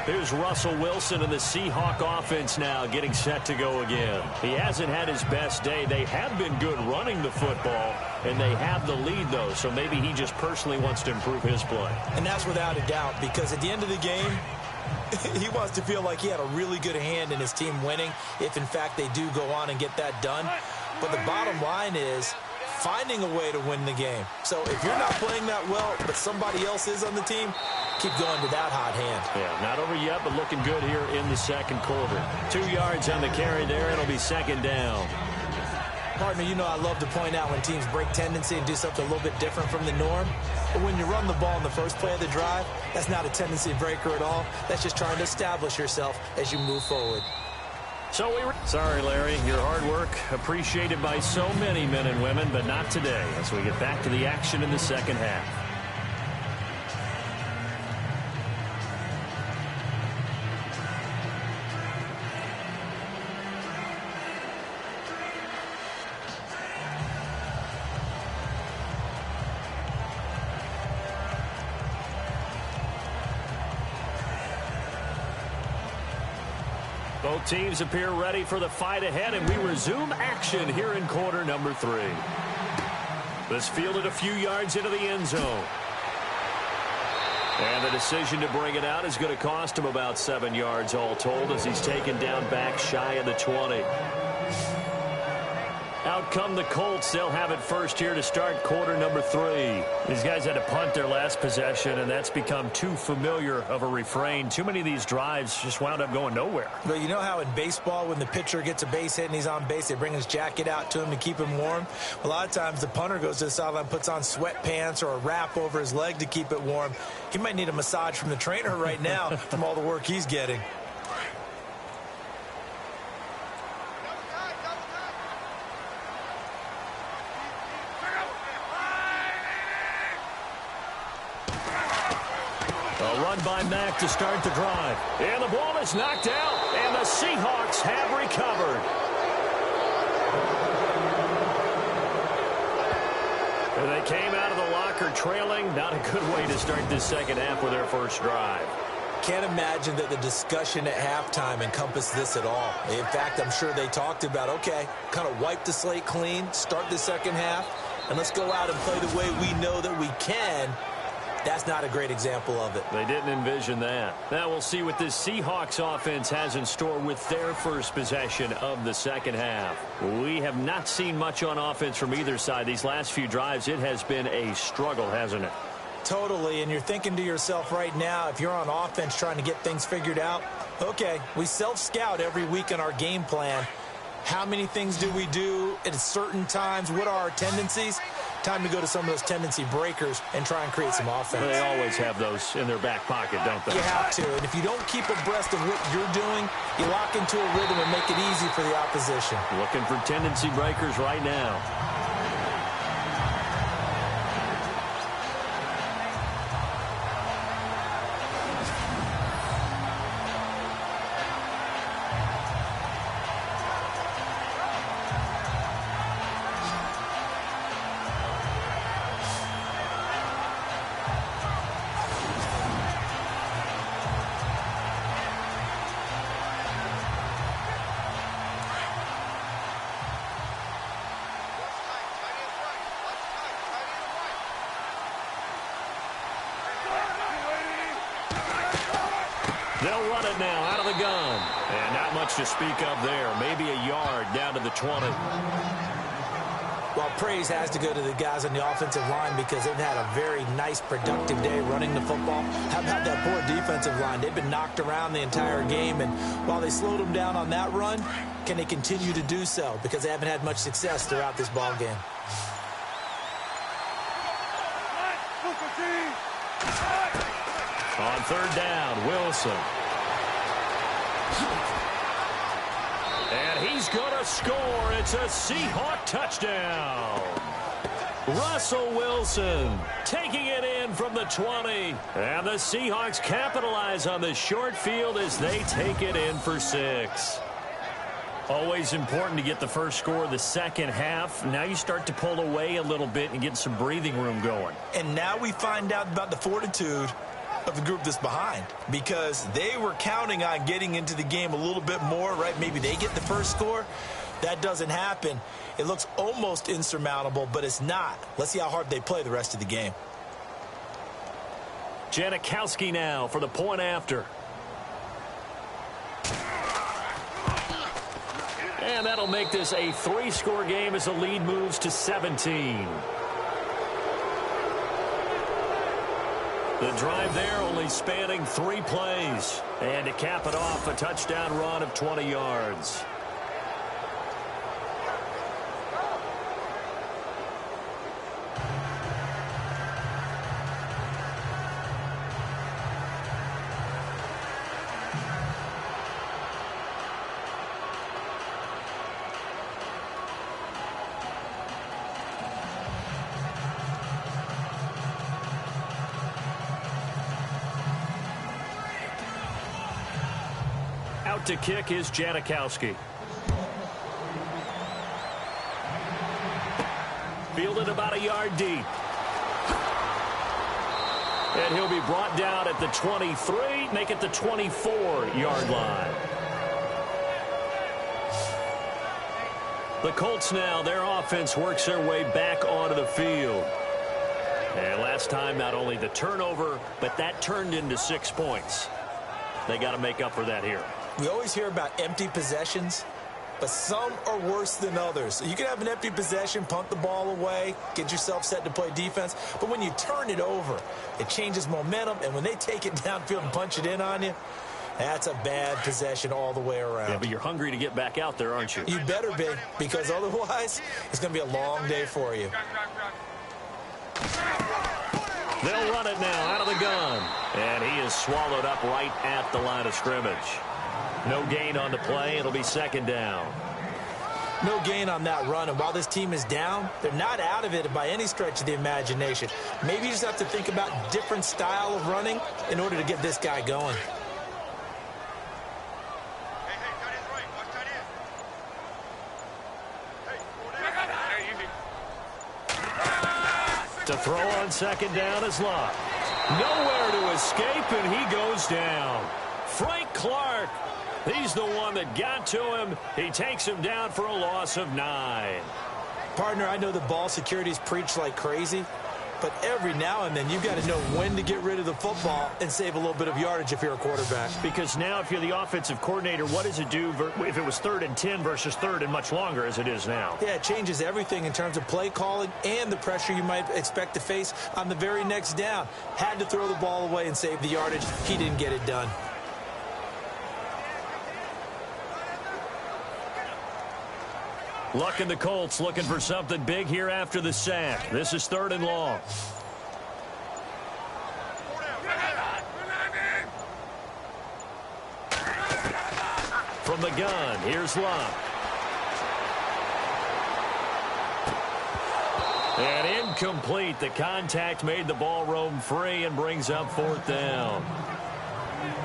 [SPEAKER 2] Here's Russell Wilson and the Seahawk offense now getting set to go again. He hasn't had his best day. They have been good running the football, and they have the lead, though. So maybe he just personally wants to improve his play.
[SPEAKER 3] And that's without a doubt, because at the end of the game, he wants to feel like he had a really good hand in his team winning, if in fact they do go on and get that done. But the bottom line is finding a way to win the game. So if you're not playing that well, but somebody else is on the team, keep going to that hot hand.
[SPEAKER 2] Yeah, not over yet, but looking good here in the second quarter. 2 yards on the carry there. It'll be 2nd down.
[SPEAKER 3] Partner, you know I love to point out when teams break tendency and do something a little bit different from the norm. But when you run the ball in the first play of the drive, that's not a tendency breaker at all. That's just trying to establish yourself as you move forward.
[SPEAKER 4] Sorry, Larry. Your hard work appreciated by so many men and women, but not today as we get back to the action in the second half. Both teams appear ready for the fight ahead, and we resume action here in quarter number 3. This fielded a few yards into the end zone. And the decision to bring it out is going to cost him about 7 yards all told as he's taken down back shy of the 20. Out come the Colts. They'll have it first here to start quarter number 3. These guys had to punt their last possession, and that's become too familiar of a refrain. Too many of these drives just wound up going nowhere.
[SPEAKER 3] Well, you know how in baseball when the pitcher gets a base hit and he's on base, they bring his jacket out to him to keep him warm? A lot of times the punter goes to the sideline, puts on sweatpants or a wrap over his leg to keep it warm. He might need a massage from the trainer right now from all the work he's getting.
[SPEAKER 2] By Mack to start the drive. And the ball is knocked out, and the Seahawks have recovered. And they came out of the locker trailing. Not a good way to start this second half with their first drive.
[SPEAKER 3] Can't imagine that the discussion at halftime encompassed this at all. In fact, I'm sure they talked about, okay, kind of wipe the slate clean, start the second half, and let's go out and play the way we know that we can. That's not a great example of it.
[SPEAKER 2] They didn't envision that. Now we'll see what this Seahawks offense has in store with their first possession of the second half. We have not seen much on offense from either side. These last few drives, it has been a struggle, hasn't it?
[SPEAKER 3] Totally, and you're thinking to yourself right now, if you're on offense trying to get things figured out, okay, we self-scout every week in our game plan. How many things do we do at certain times? What are our tendencies? Time to go to some of those tendency breakers and try and create some offense.
[SPEAKER 2] They always have those in their back pocket, don't they?
[SPEAKER 3] You have to. And if you don't keep abreast of what you're doing, you lock into a rhythm and make it easy for the opposition.
[SPEAKER 2] Looking for tendency breakers right now. They'll run it now out of the gun. And not much to speak of there. Maybe a yard down to the 20.
[SPEAKER 3] Well, praise has to go to the guys on the offensive line because they've had a very nice, productive day running the football. How about that poor defensive line? They've been knocked around the entire game, and while they slowed them down on that run, can they continue to do so? Because they haven't had much success throughout this ball game.
[SPEAKER 2] On third down, Wilson. And he's going to score. It's a Seahawk touchdown. Russell Wilson taking it in from the 20. And the Seahawks capitalize on the short field as they take it in for 6. Always important to get the first score of the second half. Now you start to pull away a little bit and get some breathing room going.
[SPEAKER 3] And now we find out about the fortitude of the group that's behind, because they were counting on getting into the game a little bit more, right? Maybe they get the first score. That doesn't happen. It looks almost insurmountable, but it's not. Let's see how hard they play the rest of the game.
[SPEAKER 2] Janikowski now for the point after. And that'll make this a 3-score game as the lead moves to 17. The drive there only spanning 3 plays. And to cap it off, a touchdown run of 20 yards. Out to kick is Janikowski. Fielded about a yard deep. And he'll be brought down at the 23, make it the 24-yard line. The Colts now, their offense works their way back onto the field. And last time, not only the turnover, but that turned into 6 points. They got to make up for that here.
[SPEAKER 3] We always hear about empty possessions, but some are worse than others. You can have an empty possession, punt the ball away, get yourself set to play defense. But when you turn it over, it changes momentum. And when they take it downfield and punch it in on you, that's a bad possession all the way around.
[SPEAKER 2] Yeah, but you're hungry to get back out there, aren't you?
[SPEAKER 3] You better be, because otherwise it's going to be a long day for you.
[SPEAKER 2] They'll run it now out of the gun. And he is swallowed up right at the line of scrimmage. No gain on the play. It'll be second down.
[SPEAKER 3] No gain on that run. And while this team is down, they're not out of it by any stretch of the imagination. Maybe you just have to think about different style of running in order to get this guy going.
[SPEAKER 2] To throw on second down is Locke. Nowhere to escape, and he goes down. Frank Clark, he's the one that got to him. He takes him down for a loss of 9.
[SPEAKER 3] Partner, I know the ball security's preached like crazy, but every now and then you've got to know when to get rid of the football and save a little bit of yardage if you're a quarterback.
[SPEAKER 2] Because now if you're the offensive coordinator, what does it do if it was 3rd and 10 versus 3rd and much longer as it is now?
[SPEAKER 3] Yeah, it changes everything in terms of play calling and the pressure you might expect to face on the very next down. Had to throw the ball away and save the yardage. He didn't get it done.
[SPEAKER 2] Luck and the Colts looking for something big here after the sack. This is 3rd and long. From the gun, here's Luck. And incomplete. The contact made the ball roam free and brings up 4th down.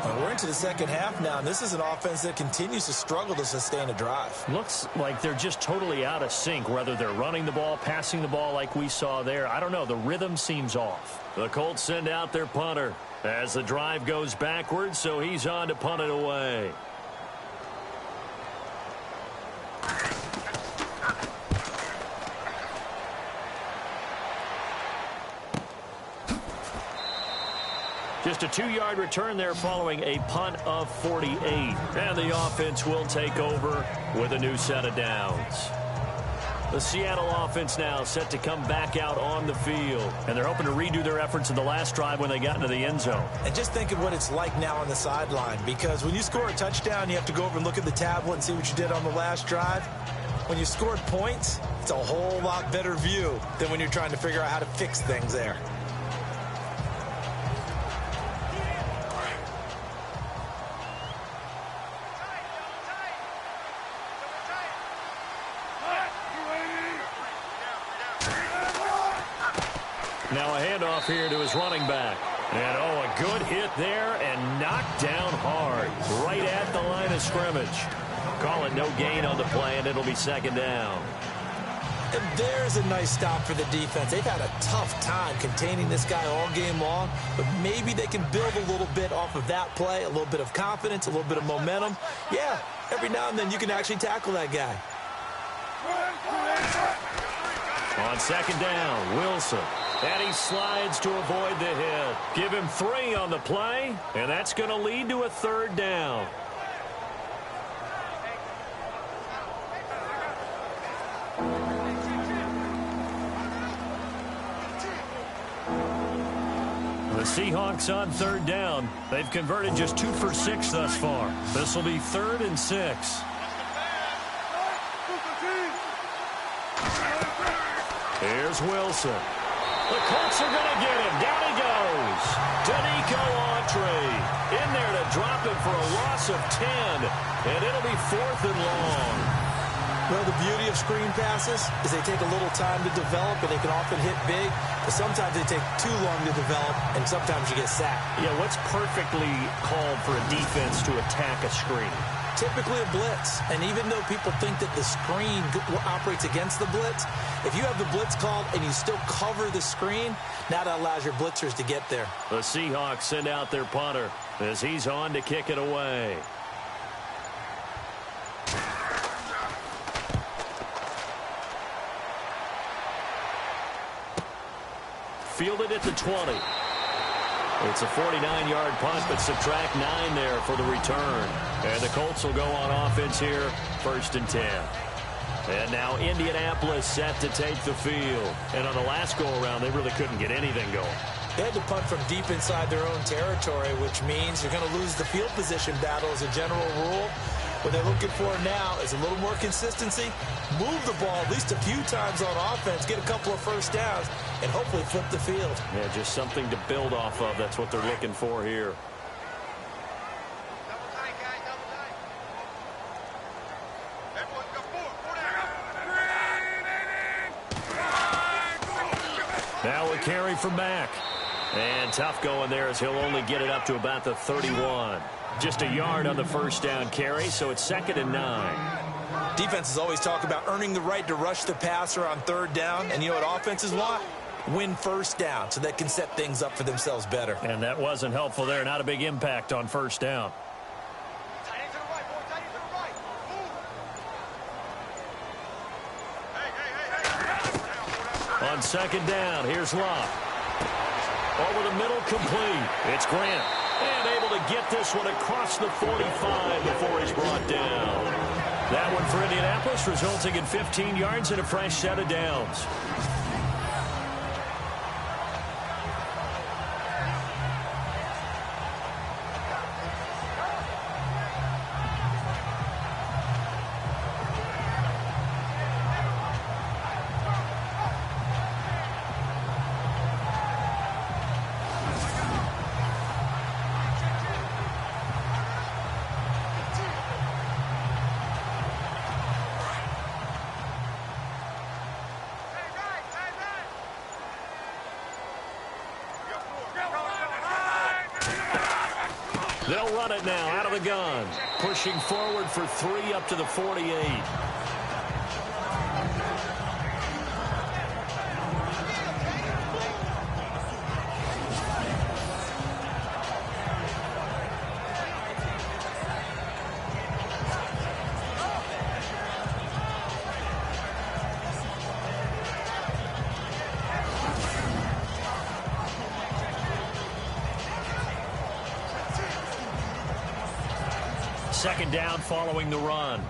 [SPEAKER 3] Well, we're into the second half now, and this is an offense that continues to struggle to sustain a drive.
[SPEAKER 2] Looks like they're just totally out of sync, whether they're running the ball, passing the ball like we saw there. I don't know. The rhythm seems off. The Colts send out their punter as the drive goes backwards, so he's on to punt it away. Just a 2-yard return there following a punt of 48. And the offense will take over with a new set of downs. The Seattle offense now set to come back out on the field. And they're hoping to redo their efforts in the last drive when they got into the end zone.
[SPEAKER 3] And just think of what it's like now on the sideline. Because when you score a touchdown, you have to go over and look at the tablet and see what you did on the last drive. When you scored points, it's a whole lot better view than when you're trying to figure out how to fix things there.
[SPEAKER 2] Now a handoff here to his running back. And, oh, a good hit there and knocked down hard right at the line of scrimmage. Call it no gain on the play, and it'll be second down.
[SPEAKER 3] And there's a nice stop for the defense. They've had a tough time containing this guy all game long, but maybe they can build a little bit off of that play, a little bit of confidence, a little bit of momentum. Yeah, every now and then you can actually tackle that guy.
[SPEAKER 2] On second down, Wilson. And he slides to avoid the hit. Give him 3 on the play, and that's going to lead to a 3rd down. The Seahawks on 3rd down. They've converted just 2 for 6 thus far. This will be 3rd and 6. Here's Wilson. The Colts are going to get him. Down he goes. Danico Autry in there to drop him for a loss of 10. And it'll be 4th and long.
[SPEAKER 3] Well, the beauty of screen passes is they take a little time to develop, and they can often hit big. But sometimes they take too long to develop, and sometimes you get sacked.
[SPEAKER 2] Yeah, what's perfectly called for a defense to attack a screen?
[SPEAKER 3] typically a blitz. And even though people think that the screen operates against the blitz, if you have the blitz called and you still cover the screen, now that allows your blitzers to get there.
[SPEAKER 4] The Seahawks send out their punter as he's on to kick it away. Fielded at the 20. It's a 49-yard punt, but subtract 9 there for the return. And the Colts will go on offense here, 1st and 10. And now Indianapolis set to take the field. And on the last go-around, they really couldn't get anything going.
[SPEAKER 3] They had to punt from deep inside their own territory, which means you're going to lose the field position battle as a general rule. What they're looking for now is a little more consistency, move the ball at least a few times on offense, get a couple of first downs, and hopefully flip the field.
[SPEAKER 4] Yeah, just something to build off of. That's what they're looking for here. Now a carry from Mack. And tough going there as he'll only get it up to about the 31. Just a yard on the first down carry, so it's 2nd and 9.
[SPEAKER 3] Defenses always talk about earning the right to rush the passer on 3rd down. And you know what offenses want? Win first down so they can set things up for themselves better.
[SPEAKER 4] And that wasn't helpful there. Not a big impact on 1st down. On 2nd down, here's Locke. Over the middle, complete. It's Grant. And able to get this one across the 45 before he's brought down. That one for Indianapolis, resulting in 15 yards and a fresh set of downs. They'll run it now out of the gun. Pushing forward for 3 up to the 48. Second down following the run.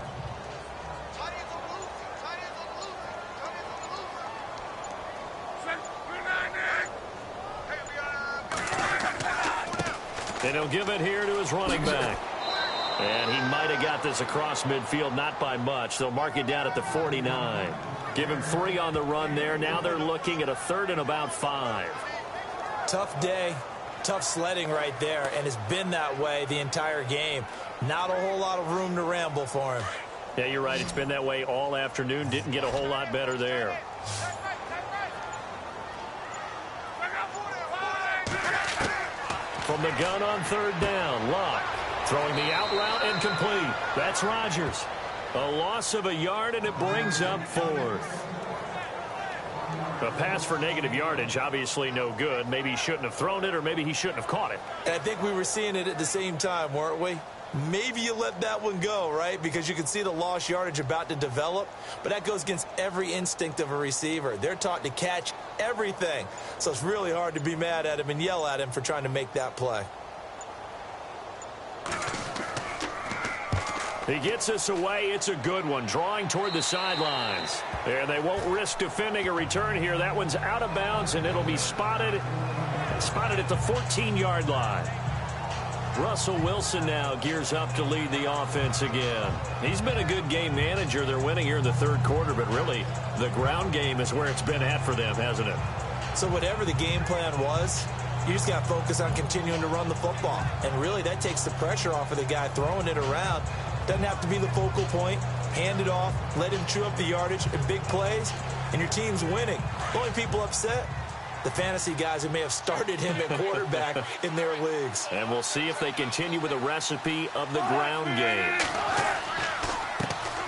[SPEAKER 4] And he'll give it here to his running back. And he might have got this across midfield, not by much. They'll mark it down at the 49. Give him 3 on the run there. Now they're looking at a 3rd and about 5.
[SPEAKER 3] Tough day. Tough sledding right there, and it's been that way the entire game. Not a whole lot of room to ramble for him.
[SPEAKER 4] Yeah, you're right. It's been that way all afternoon. Didn't get a whole lot better there. From the gun on 3rd down, Locke throwing the out route and complete. That's Rodgers. A loss of a yard, and it brings up 4th. A pass for negative yardage, obviously no good. Maybe he shouldn't have thrown it, or maybe he shouldn't have caught it.
[SPEAKER 3] And I think we were seeing it at the same time, weren't we? Maybe you let that one go, right? Because you can see the lost yardage about to develop. But that goes against every instinct of a receiver. They're taught to catch everything. So it's really hard to be mad at him and yell at him for trying to make that play.
[SPEAKER 4] He gets us away. It's a good one. Drawing toward the sidelines. There, they won't risk defending a return here. That one's out of bounds, and it'll be spotted at the 14-yard line. Russell Wilson now gears up to lead the offense again. He's been a good game manager. They're winning here in the 3rd quarter, but really the ground game is where it's been at for them, hasn't it?
[SPEAKER 3] So whatever the game plan was, you just got to focus on continuing to run the football. And really that takes the pressure off of the guy throwing it around. Doesn't have to be the focal point. Hand it off. Let him chew up the yardage in big plays. And your team's winning. The only people upset, the fantasy guys who may have started him at quarterback in their leagues.
[SPEAKER 4] And we'll see if they continue with the recipe of the ground game.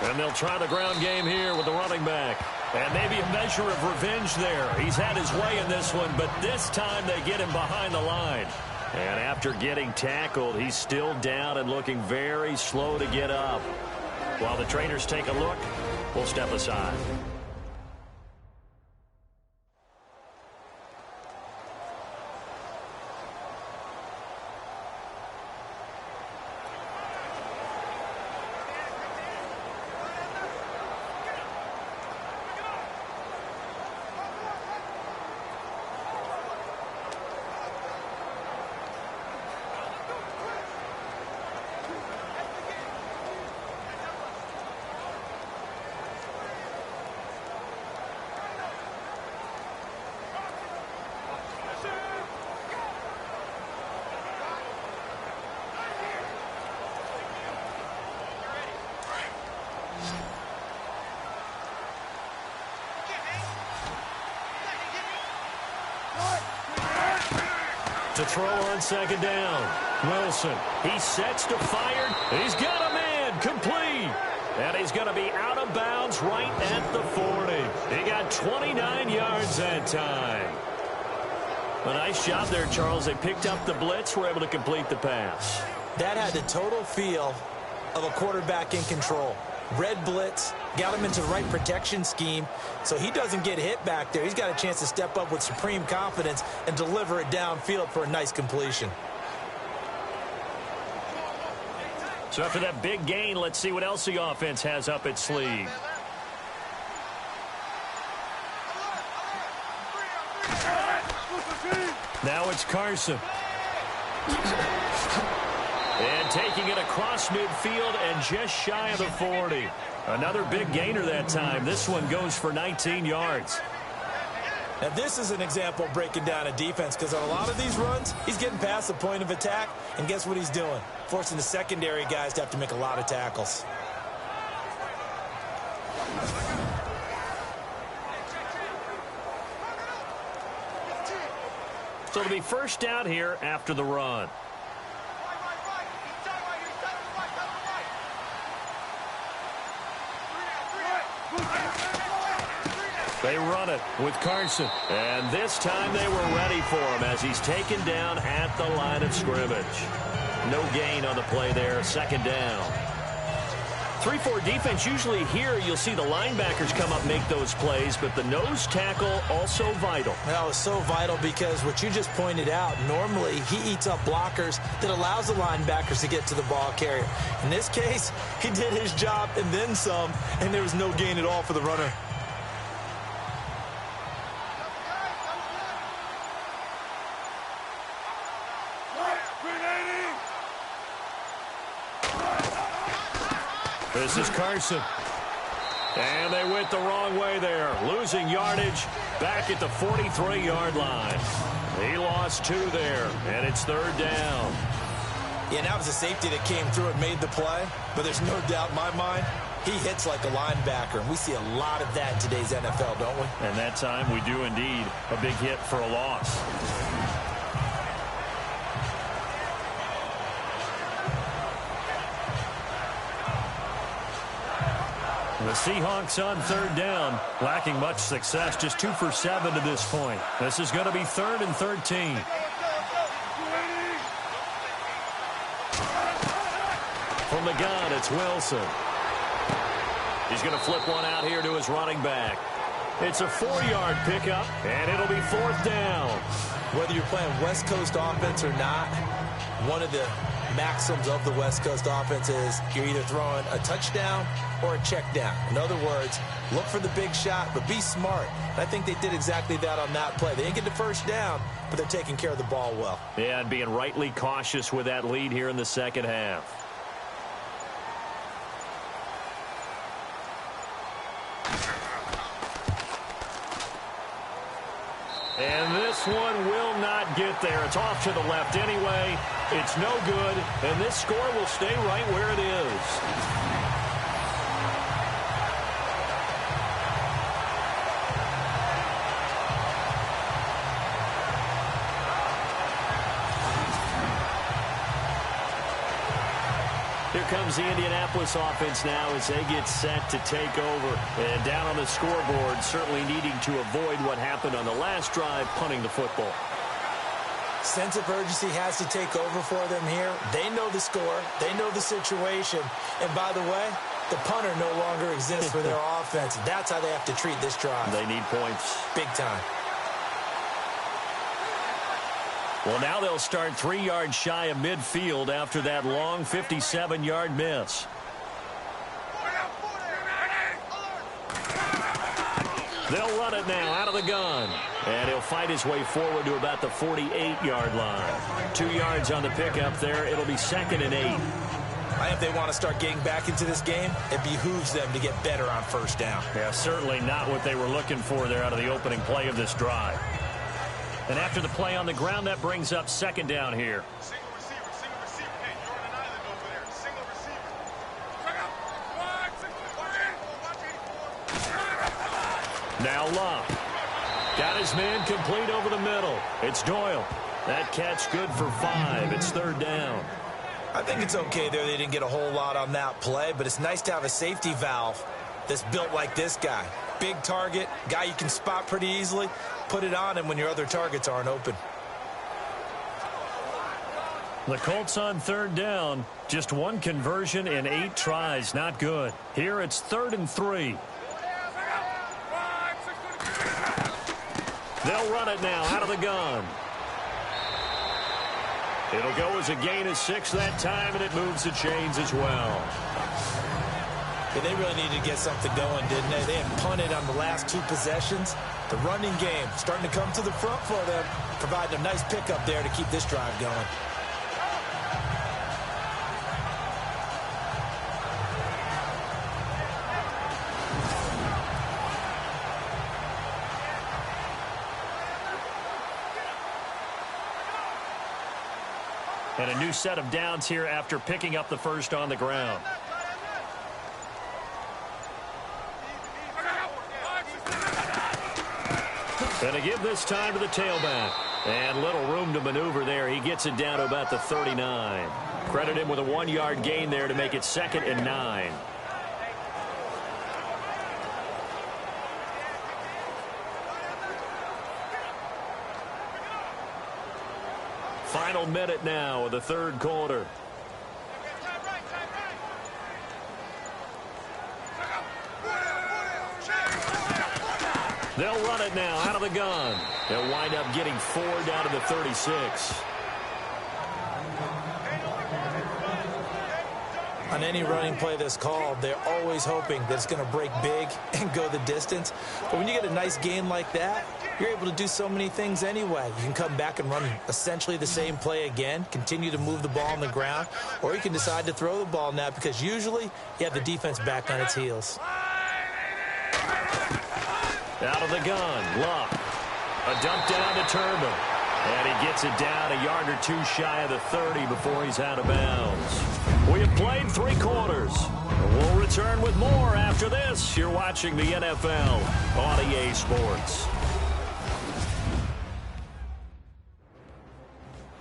[SPEAKER 4] And they'll try the ground game here with the running back. And maybe a measure of revenge there. He's had his way in this one, but this time they get him behind the line. And after getting tackled, he's still down and looking very slow to get up. While the trainers take a look, we'll step aside. To throw on second down. Wilson, he sets to fire. He's got a man, complete. And he's going to be out of bounds right at the 40. He got 29 yards that time. A nice job there, Charles. They picked up the blitz, were able to complete the pass.
[SPEAKER 3] That had the total feel of a quarterback in control. Red blitz, got him into the right protection scheme, so he doesn't get hit back there. He's got a chance to step up with supreme confidence and deliver it downfield for a nice completion.
[SPEAKER 4] So after that big gain, let's see what else the offense has up its sleeve. Now it's Carson. And taking it across midfield and just shy of the 40. Another big gainer that time. This one goes for 19 yards.
[SPEAKER 3] Now this is an example of breaking down a defense, because on a lot of these runs, he's getting past the point of attack, and guess what he's doing? Forcing the secondary guys to have to make a lot of tackles.
[SPEAKER 4] So it'll be first down here after the run. They run it with Carson. And this time they were ready for him as he's taken down at the line of scrimmage. No gain on the play there. Second down. 3-4 defense, usually here you'll see the linebackers come up make those plays, but the nose tackle also vital.
[SPEAKER 3] That was so vital because what you just pointed out, normally he eats up blockers that allows the linebackers to get to the ball carrier. In this case, he did his job and then some, and there was no gain at all for the runner.
[SPEAKER 4] This is Carson. And they went the wrong way there. Losing yardage back at the 43-yard line. He lost 2 there, and it's third down.
[SPEAKER 3] Yeah, that was a safety that came through and made the play, but there's no doubt in my mind, he hits like a linebacker, and we see a lot of that in today's NFL, don't we?
[SPEAKER 4] And that time we do indeed. A big hit for a loss. The Seahawks on third down, lacking much success, just 2 for 7 to this point. This is going to be 3rd and 13. From the gun, it's Wilson. He's going to flip one out here to his running back. It's a 4-yard pickup, and it'll be 4th down.
[SPEAKER 3] Whether you're playing West Coast offense or not, one of the maxims of the West Coast offense is you're either throwing a touchdown or a check down. In other words, look for the big shot, but be smart. And I think they did exactly that on that play. They didn't get the first down, but they're taking care of the ball well.
[SPEAKER 4] Yeah, and being rightly cautious with that lead here in the second half. And this one will not get there. It's off to the left anyway. It's no good, and this score will stay right where it is.
[SPEAKER 2] Here comes the Indianapolis offense now as they get set to take over. And down on the scoreboard, certainly needing to avoid what happened on the last drive, punting the football.
[SPEAKER 3] Sense of urgency has to take over for them here. They know the score. They know the situation. And by the way, the punter no longer exists for their offense. That's how they have to treat this drive.
[SPEAKER 2] They need points.
[SPEAKER 3] Big time.
[SPEAKER 2] Well, now they'll start 3 yards shy of midfield after that long 57-yard miss. They'll run it now out of the gun. And he'll fight his way forward to about the 48-yard line. 2 yards on the pickup there. It'll be 2nd and 8.
[SPEAKER 3] I think if they want to start getting back into this game, it behooves them to get better on first down.
[SPEAKER 2] Yeah, certainly not what they were looking for there out of the opening play of this drive. And after the play on the ground, that brings up 2nd down here.
[SPEAKER 6] Single receiver. Hey, Jordan Island over there. Single receiver. Check out. Watch 84.
[SPEAKER 2] Now Love. Got his man complete over the middle. It's Doyle. That catch good for 5. It's 3rd down.
[SPEAKER 3] I think it's okay there. They didn't get a whole lot on that play, but it's nice to have a safety valve that's built like this guy. Big target, guy you can spot pretty easily. Put it on him when your other targets aren't open.
[SPEAKER 2] The Colts on 3rd down. Just 1 conversion in 8 tries. Not good. Here it's 3rd and 3. They'll run it now out of the gun. It'll go as a gain of 6 that time, and it moves the chains as well.
[SPEAKER 3] Yeah, they really needed to get something going, didn't they? They had punted on the last 2 possessions. The running game starting to come to the front for them, providing a nice pickup there to keep this drive going.
[SPEAKER 2] And a new set of downs here after picking up the first on the ground. And to give this time to the tailback. And little room to maneuver there. He gets it down to about the 39. Credit him with a 1-yard gain there to make it 2nd and 9. Final minute now of the 3rd quarter. They'll run it now out of the gun. They'll wind up getting 4 down to the 36.
[SPEAKER 3] On any running play that's called, they're always hoping that it's going to break big and go the distance. But when you get a nice gain like that, you're able to do so many things anyway. You can come back and run essentially the same play again, continue to move the ball on the ground, or you can decide to throw the ball now because usually you have the defense back on its heels.
[SPEAKER 2] Out of the gun, Luck. A dump down to Turbin. And he gets it down a yard or 2 shy of the 30 before he's out of bounds. We have played 3 quarters. We'll return with more after this. You're watching the NFL on EA Sports.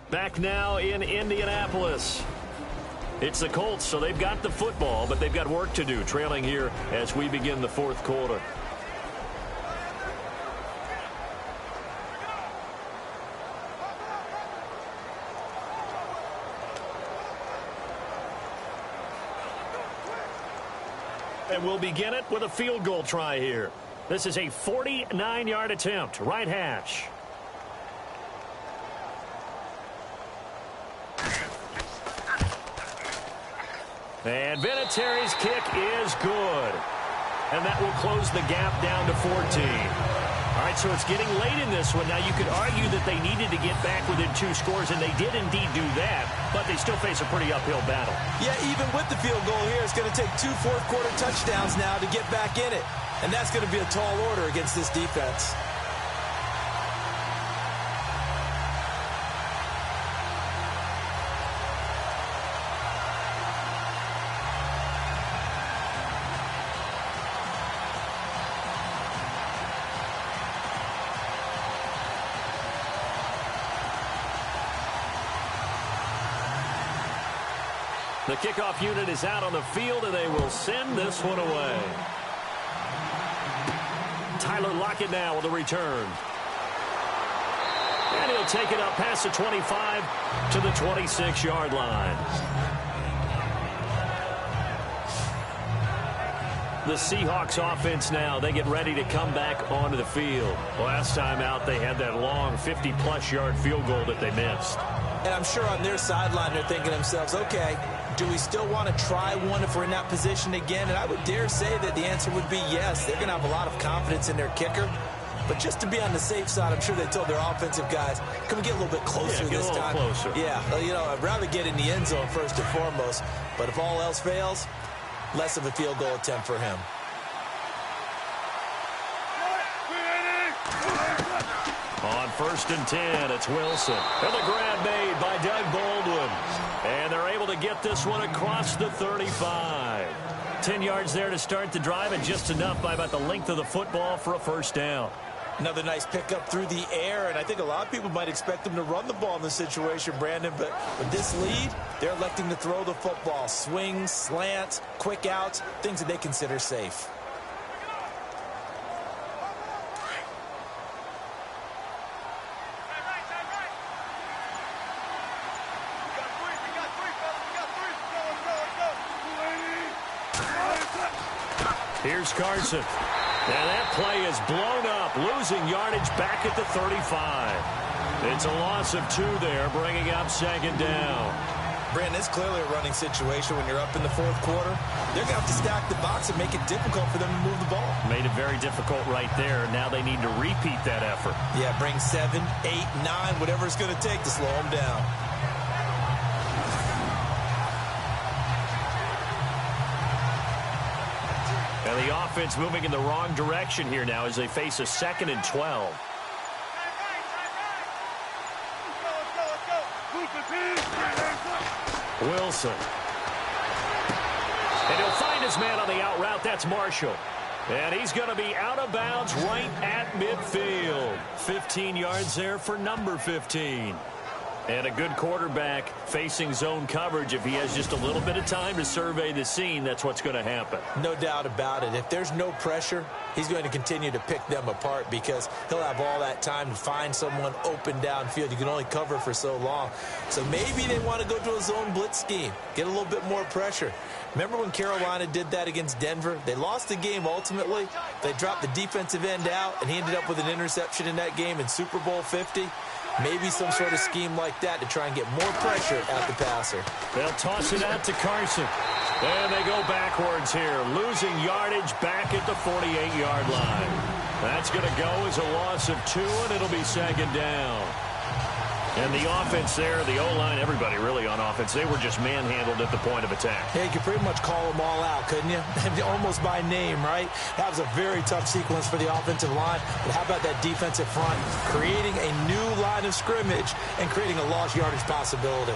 [SPEAKER 2] Back now in Indianapolis. It's the Colts, so they've got the football, but they've got work to do, trailing here as we begin the 4th quarter. And we'll begin it with a field goal try here. This is a 49-yard attempt, right hash. And Vinatieri's kick is good. And that will close the gap down to 14. All right, so it's getting late in this one. Now, you could argue that they needed to get back within 2 scores, and they did indeed do that, but they still face a pretty uphill battle.
[SPEAKER 3] Yeah, even with the field goal here, it's going to take 2 fourth-quarter touchdowns now to get back in it. And that's going to be a tall order against this defense.
[SPEAKER 2] The kickoff unit is out on the field, and they will send this one away. Tyler Lockett now with a return. And he'll take it up past the 25 to the 26-yard line. The Seahawks offense now, they get ready to come back onto the field. Last time out, they had that long 50-plus yard field goal that they missed.
[SPEAKER 3] And I'm sure on their sideline, they're thinking to themselves, okay, do we still want to try one if we're in that position again? And I would dare say that the answer would be yes. They're going to have a lot of confidence in their kicker. But just to be on the safe side, I'm sure they told their offensive guys, can we get a little bit closer this time?
[SPEAKER 2] Closer.
[SPEAKER 3] Yeah, you know, I'd rather get in the end zone first and foremost. But if all else fails, less of a field goal attempt for him.
[SPEAKER 2] On 1st and 10, it's Wilson. And the grab made by Doug Baldwin. And they're able to get this one across the 35. 10 yards there to start the drive, and just enough by about the length of the football for a first down.
[SPEAKER 3] Another nice pickup through the air, and I think a lot of people might expect them to run the ball in this situation, Brandon, but with this lead, they're electing to throw the football. Swings, slants, quick outs, things that they consider safe.
[SPEAKER 2] Here's Carson. And that play is blown up, losing yardage back at the 35. It's a loss of 2 there, bringing up 2nd down.
[SPEAKER 3] Brandon, it's clearly a running situation when you're up in the 4th quarter. They're going to have to stack the box and make it difficult for them to move the ball.
[SPEAKER 2] Made it very difficult right there. Now they need to repeat that effort.
[SPEAKER 3] Yeah, bring 7, 8, 9, whatever it's going to take to slow them down.
[SPEAKER 2] And the offense moving in the wrong direction here now as they face a 2nd and 12. Wilson. And he'll find his man on the out route. That's Marshall. And he's going to be out of bounds right at midfield. 15 yards there for number 15. And a good quarterback facing zone coverage. If he has just a little bit of time to survey the scene, that's what's going to happen.
[SPEAKER 3] No doubt about it. If there's no pressure, he's going to continue to pick them apart because he'll have all that time to find someone open downfield. You can only cover for so long. So maybe they want to go to a zone blitz scheme, get a little bit more pressure. Remember when Carolina did that against Denver? They lost the game ultimately. They dropped the defensive end out, and he ended up with an interception in that game in Super Bowl 50. Maybe some sort of scheme like that to try and get more pressure at the passer.
[SPEAKER 2] They'll toss it out to Carson. And they go backwards here, losing yardage back at the 48-yard line. That's going to go as a loss of 2, and it'll be 2nd down. And the offense there, the O-line, everybody really on offense, they were just manhandled at the point of attack.
[SPEAKER 3] Yeah, you could pretty much call them all out, couldn't you? Almost by name, right? That was a very tough sequence for the offensive line. But how about that defensive front? Creating a new line of scrimmage and creating a lost yardage possibility.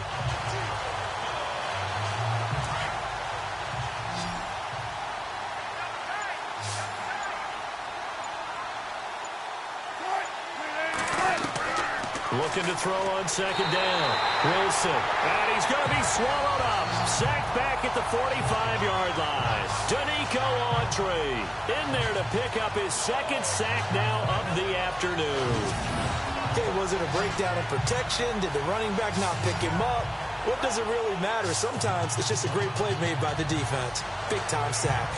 [SPEAKER 2] Looking to throw on 2nd down. Wilson. And he's going to be swallowed up. Sacked back at the 45-yard line. Danico Autry in there to pick up his 2nd sack now of the afternoon.
[SPEAKER 3] Okay, was it a breakdown in protection? Did the running back not pick him up? What does it really matter? Sometimes it's just a great play made by the defense. Big-time sack.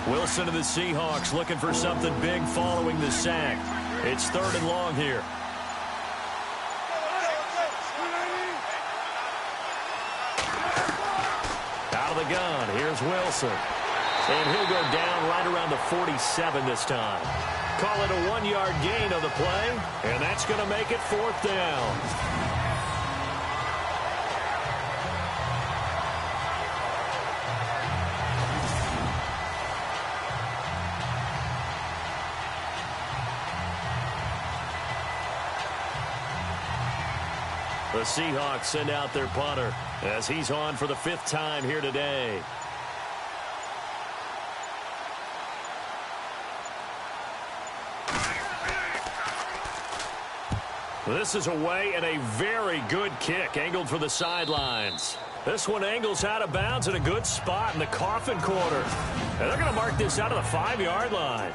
[SPEAKER 2] Wilson to the Seahawks looking for something big following the sack. It's 3rd and long here. Out of the gun, here's Wilson. And he'll go down right around the 47 this time. Call it a 1-yard gain on the play, and that's going to make it 4th down. The Seahawks send out their punter as he's on for the 5th time here today. This is away and a very good kick angled for the sidelines. This one angles out of bounds in a good spot in the coffin corner. And they're going to mark this out of the 5-yard line.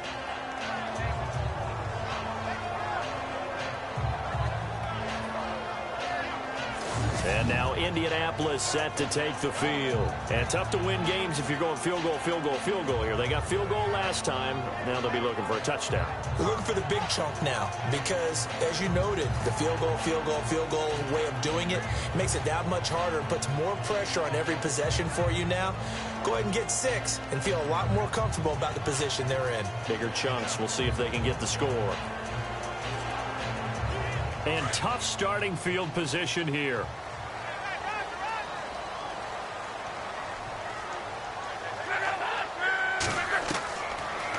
[SPEAKER 2] And now Indianapolis set to take the field. And tough to win games if you're going field goal, field goal, field goal here. They got field goal last time. Now they'll be looking for a touchdown.
[SPEAKER 3] We're looking for the big chunk now because, as you noted, the field goal way of doing it makes it that much harder and puts more pressure on every possession for you now. Go ahead and get 6 and feel a lot more comfortable about the position they're in.
[SPEAKER 2] Bigger chunks. We'll see if they can get the score. And tough starting field position here.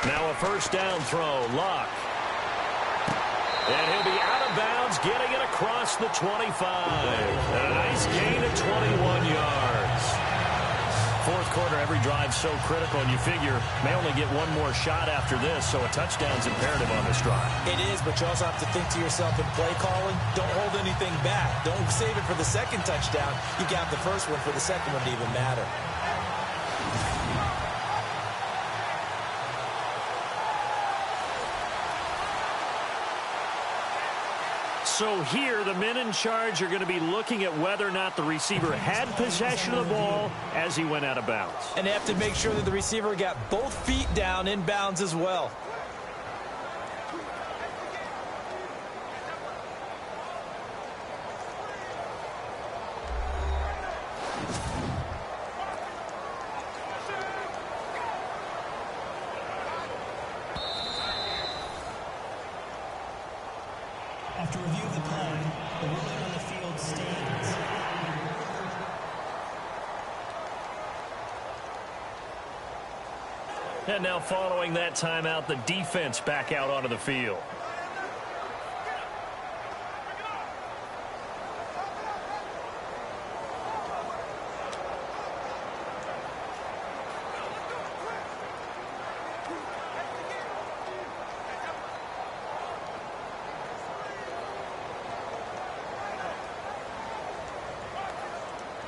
[SPEAKER 2] Now a first down throw, Luck. And he'll be out of bounds, getting it across the 25. And a nice gain of 21 yards. Fourth quarter, every drive so critical, and you figure may only get one more shot after this, so a touchdown's imperative on this drive.
[SPEAKER 3] It is, but you also have to think to yourself in play calling, don't hold anything back. Don't save it for the second touchdown. You got the first one for the second one to even matter.
[SPEAKER 2] So here, the men in charge are going to be looking at whether or not the receiver had possession of the ball as he went out of bounds.
[SPEAKER 3] And they have to make sure that the receiver got both feet down in bounds as well.
[SPEAKER 7] After review of the play, the ruling on the field stands.
[SPEAKER 2] And now following that timeout, the defense back out onto the field.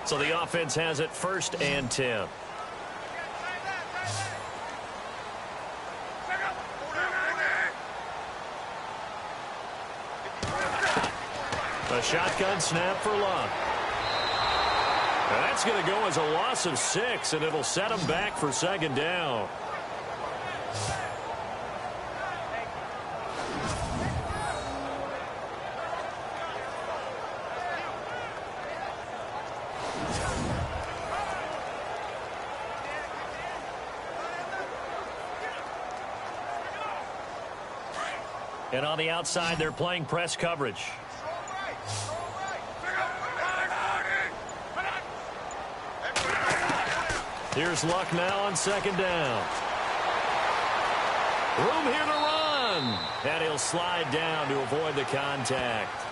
[SPEAKER 2] So the offense has it 1st and 10. A shotgun snap for Luck. And that's going to go as a loss of 6, and it'll set them back for 2nd down. And on the outside, they're playing press coverage. Here's Luck now on 2nd down. Room here to run. And he'll slide down to avoid the contact.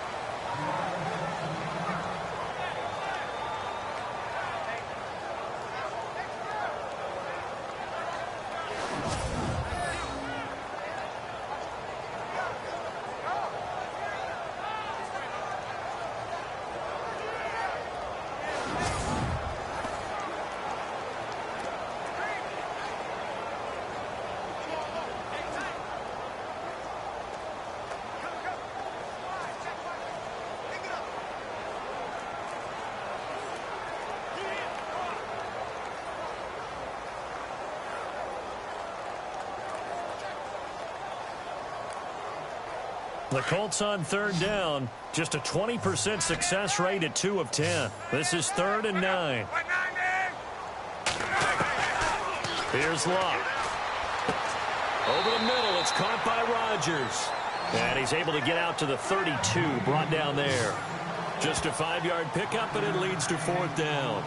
[SPEAKER 2] The Colts on 3rd down. Just a 20% success rate at 2 of 10. This is 3rd and 9. Here's Luck. Over the middle, it's caught by Rodgers. And he's able to get out to the 32, brought down there. Just a 5-yard pickup, and it leads to 4th down.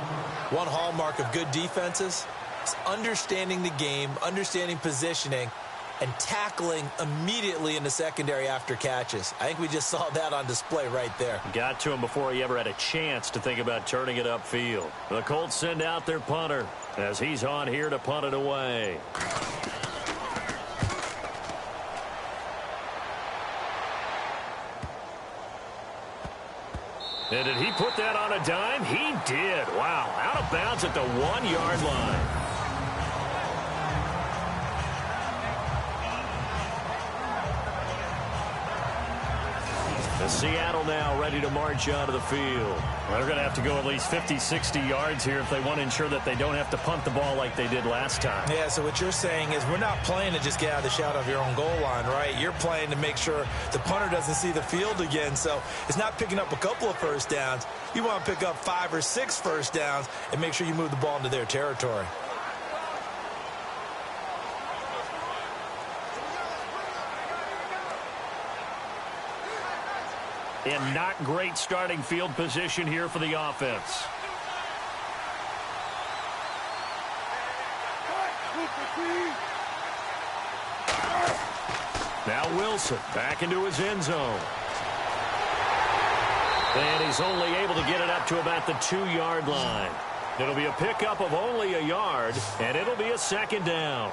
[SPEAKER 3] One hallmark of good defenses is understanding the game, understanding positioning, and tackling immediately in the secondary after catches. I think we just saw that on display right there.
[SPEAKER 2] Got to him before he ever had a chance to think about turning it upfield. The Colts send out their punter as he's on here to punt it away. And did he put that on a dime? He did. Wow, out of bounds at the 1-yard line. Seattle now ready to march out of the field.
[SPEAKER 4] Well, they're going to have to go at least 50, 60 yards here if they want to ensure that they don't have to punt the ball like they did last time.
[SPEAKER 3] Yeah, so what you're saying is we're not playing to just get out of the shadow of your own goal line, right? You're playing to make sure the punter doesn't see the field again. So it's not picking up a couple of first downs. You want to pick up 5 or 6 first downs and make sure you move the ball into their territory.
[SPEAKER 2] And not great starting field position here for the offense. Now Wilson back into his end zone. And he's only able to get it up to about the 2-yard line. It'll be a pickup of only a yard, and it'll be a second down.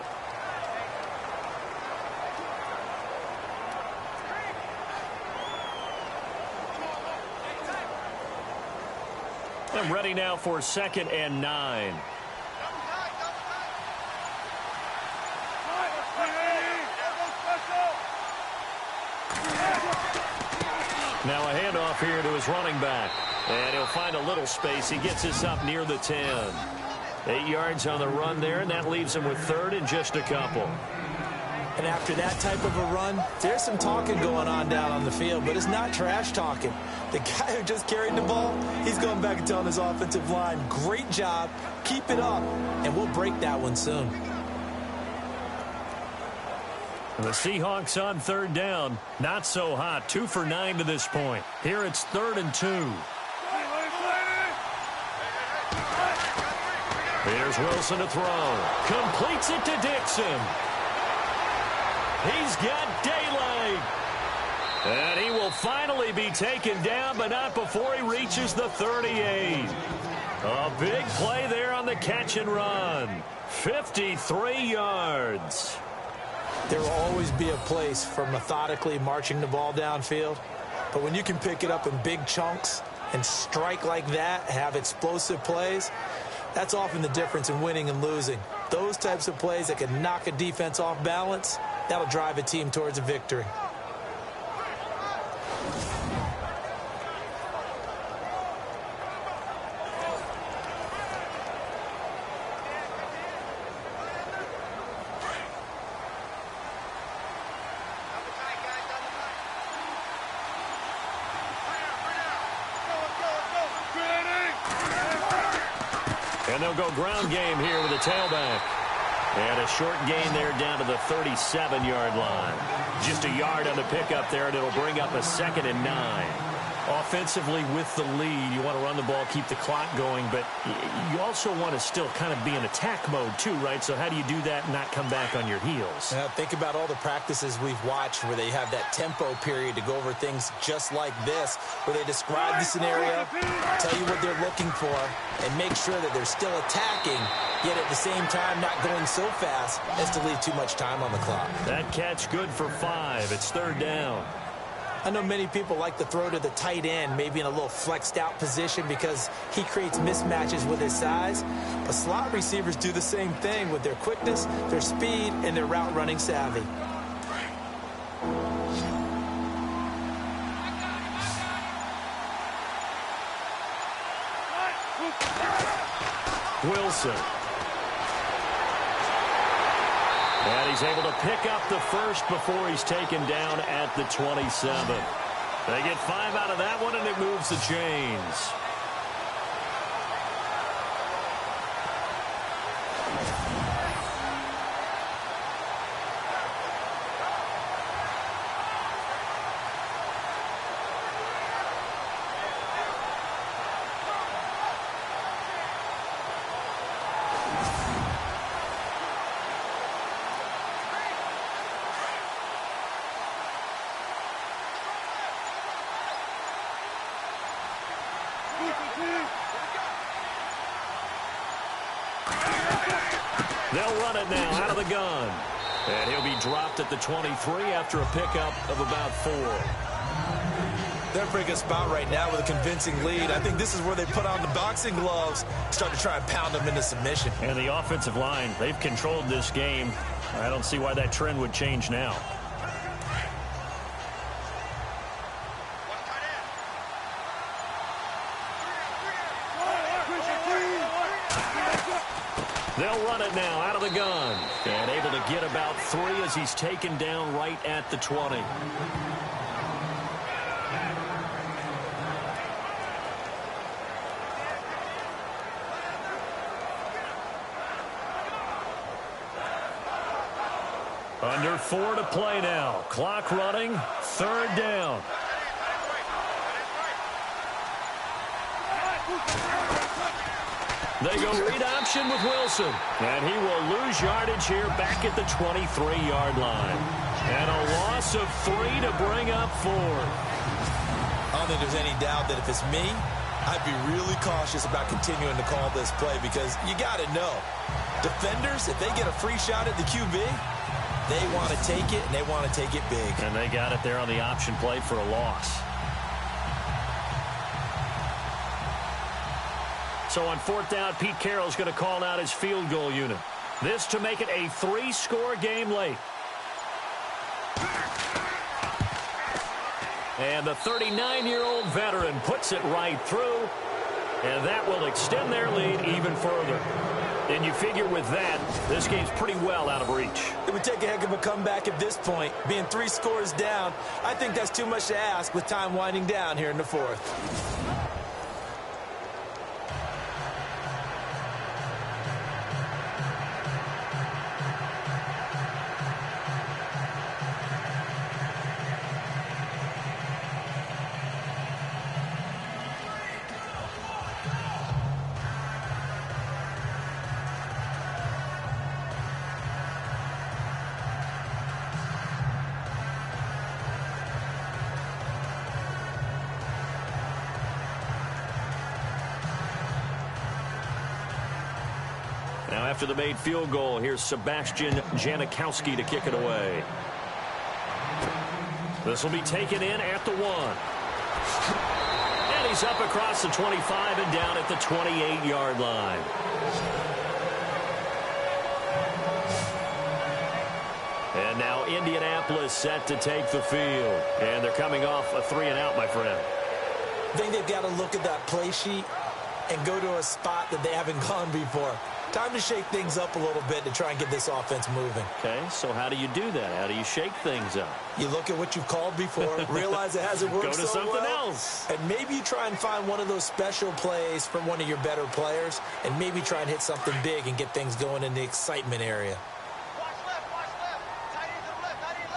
[SPEAKER 2] I'm ready now for 2nd and 9. Now a handoff here to his running back. And he'll find a little space. He gets us up near the 10. 8 yards on the run there, and that leaves him with 3rd and just a couple.
[SPEAKER 3] And after that type of a run, there's some talking going on down on the field, but it's not trash talking. The guy who just carried the ball, he's going back and telling his offensive line, great job, keep it up, and we'll break that one soon.
[SPEAKER 2] The Seahawks on 3rd down, not so hot, 2 for 9 to this point. Here it's 3rd and 2. Here's Wilson to throw. Completes it to Dixon. He's got daylight. And he will finally be taken down, but not before he reaches the 38. A big play there on the catch and run. 53 yards.
[SPEAKER 3] There will always be a place for methodically marching the ball downfield. But when you can pick it up in big chunks and strike like that, have explosive plays, that's often the difference in winning and losing. Those types of plays that can knock a defense off balance, that'll drive a team towards a victory.
[SPEAKER 2] And they'll go ground game here with a tailback. And a short gain there down to the 37-yard line. Just a yard on the pickup there, and it'll bring up a 2nd and 9. Offensively with the lead, you want to run the ball, keep the clock going, but you also want to still kind of be in attack mode too, right? So how do you do that and not come back on your heels?
[SPEAKER 3] Now, think about all the practices we've watched where they have that tempo period to go over things just like this, where they describe the scenario, tell you what they're looking for, and make sure that they're still attacking, yet at the same time not going so fast as to leave too much time on the clock.
[SPEAKER 2] That catch good for 5. It's 3rd down.
[SPEAKER 3] I know many people like to throw to the tight end, maybe in a little flexed out position because he creates mismatches with his size. But slot receivers do the same thing with their quickness, their speed, and their route running savvy.
[SPEAKER 2] Wilson. And he's able to pick up the first before he's taken down at the 27. They get 5 out of that one, and it moves the chains. They'll run it now out of the gun. And he'll be dropped at the 23 after a pickup of about 4.
[SPEAKER 3] They're in a pretty good spot right now with a convincing lead. I think this is where they put on the boxing gloves, start to try and pound them into submission.
[SPEAKER 4] And the offensive line, they've controlled this game. I don't see why that trend would change now. They'll run it now out of the gun. And able to get about 3 as he's taken down right at the 20. Under 4 to play now. Clock running. 3rd down. They go read option with Wilson. And he will lose yardage here back at the 23-yard line. And a loss of 3 to bring up 4.
[SPEAKER 3] I don't think there's any doubt that if it's me, I'd be really cautious about continuing to call this play because you got to know, defenders, if they get a free shot at the QB, they want to take it, and they want to take it big.
[SPEAKER 4] And they got it there on the option play for a loss. So on 4th down, Pete Carroll's going to call out his field goal unit. This to make it a 3-score game late. And the 39-year-old veteran puts it right through. And that will extend their lead even further. And you figure with that, this game's pretty well out of reach.
[SPEAKER 3] It would take a heck of a comeback at this point. Being 3 scores down, I think that's too much to ask with time winding down here in the 4th.
[SPEAKER 4] Now after the made field goal, here's Sebastian Janikowski to kick it away. This will be taken in at the 1. And he's up across the 25 and down at the 28-yard line. And now Indianapolis set to take the field. And they're coming off a 3-and-out, my friend.
[SPEAKER 3] I think they've got to look at that play sheet and go to a spot that they haven't gone before. Time to shake things up a little bit to try and get this offense moving.
[SPEAKER 4] Okay, so how do you do that? How do you shake things up?
[SPEAKER 3] You look at what you've called before, realize it hasn't worked
[SPEAKER 4] Go to
[SPEAKER 3] so
[SPEAKER 4] something
[SPEAKER 3] well,
[SPEAKER 4] else.
[SPEAKER 3] and maybe you try and find one of those special plays from one of your better players, and maybe try and hit something big and get things going in the excitement area.
[SPEAKER 6] Watch left, watch left. Tight end to the left, tight end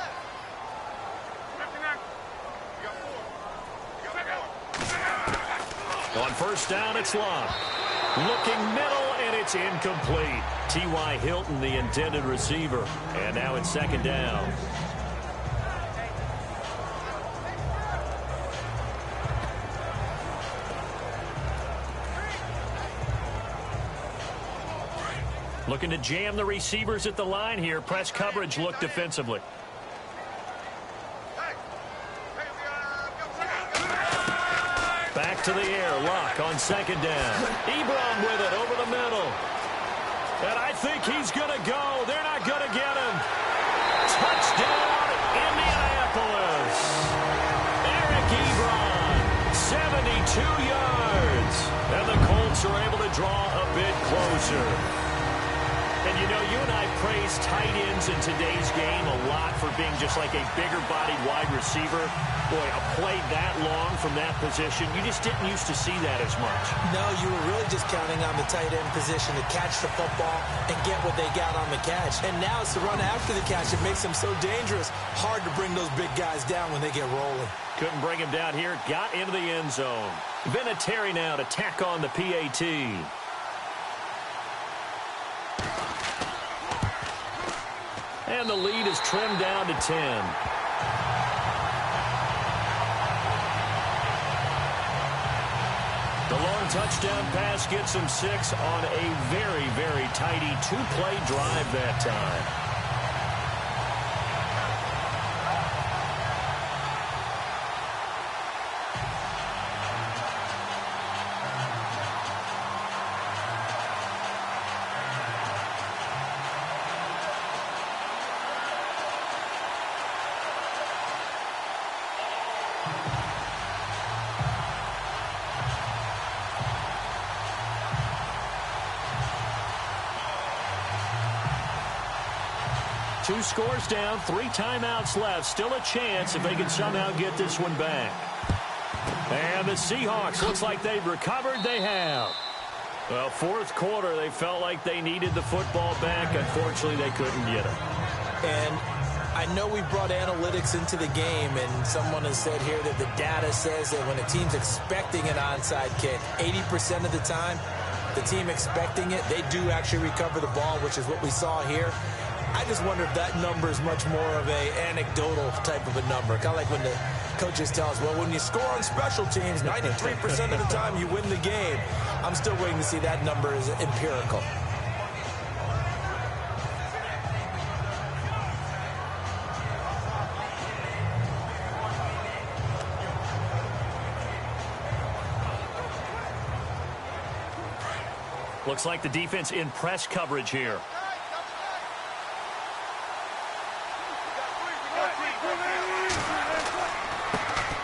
[SPEAKER 6] left.
[SPEAKER 4] On 1st down, it's Love. Looking middle, and it's incomplete. T.Y. Hilton, the intended receiver. And now it's 2nd down. Looking to jam the receivers at the line here. Press coverage look defensively. Back to the air. Luck on 2nd down. Ebron with it over the middle. And I think he's going to go. They're not going to get him. Touchdown, Indianapolis. Eric Ebron, 72 yards. And the Colts are able to draw a bit closer. And, you know, you and I praise tight ends in today's game a lot for being just like a bigger-bodied wide receiver. Boy, a play that long from that position, you just didn't used to see that as much.
[SPEAKER 3] No, you were really just counting on the tight end position to catch the football and get what they got on the catch. And now it's the run after the catch that makes them so dangerous. Hard to bring those big guys down when they get rolling.
[SPEAKER 4] Couldn't bring him down here. Got into the end zone. Vinatieri now to tack on the PAT. And the lead is trimmed down to 10. The long touchdown pass gets him 6 on a very, very tidy 2-play drive that time.
[SPEAKER 2] 2 scores down, 3 timeouts left. Still a chance if they can somehow get this one back. And the Seahawks, looks like they've recovered. They have. Well, 4th quarter, they felt like they needed the football back. Unfortunately, they couldn't get it.
[SPEAKER 3] And I know we brought analytics into the game, and someone has said here that the data says that when a team's expecting an onside kick, 80% of the time, the team expecting it, they do actually recover the ball, which is what we saw here. I just wonder if that number is much more of a anecdotal type of a number. Kind of like when the coaches tell us, well, when you score on special teams, 93% of the time you win the game. I'm still waiting to see that number is empirical.
[SPEAKER 2] Looks like the defense in press coverage here.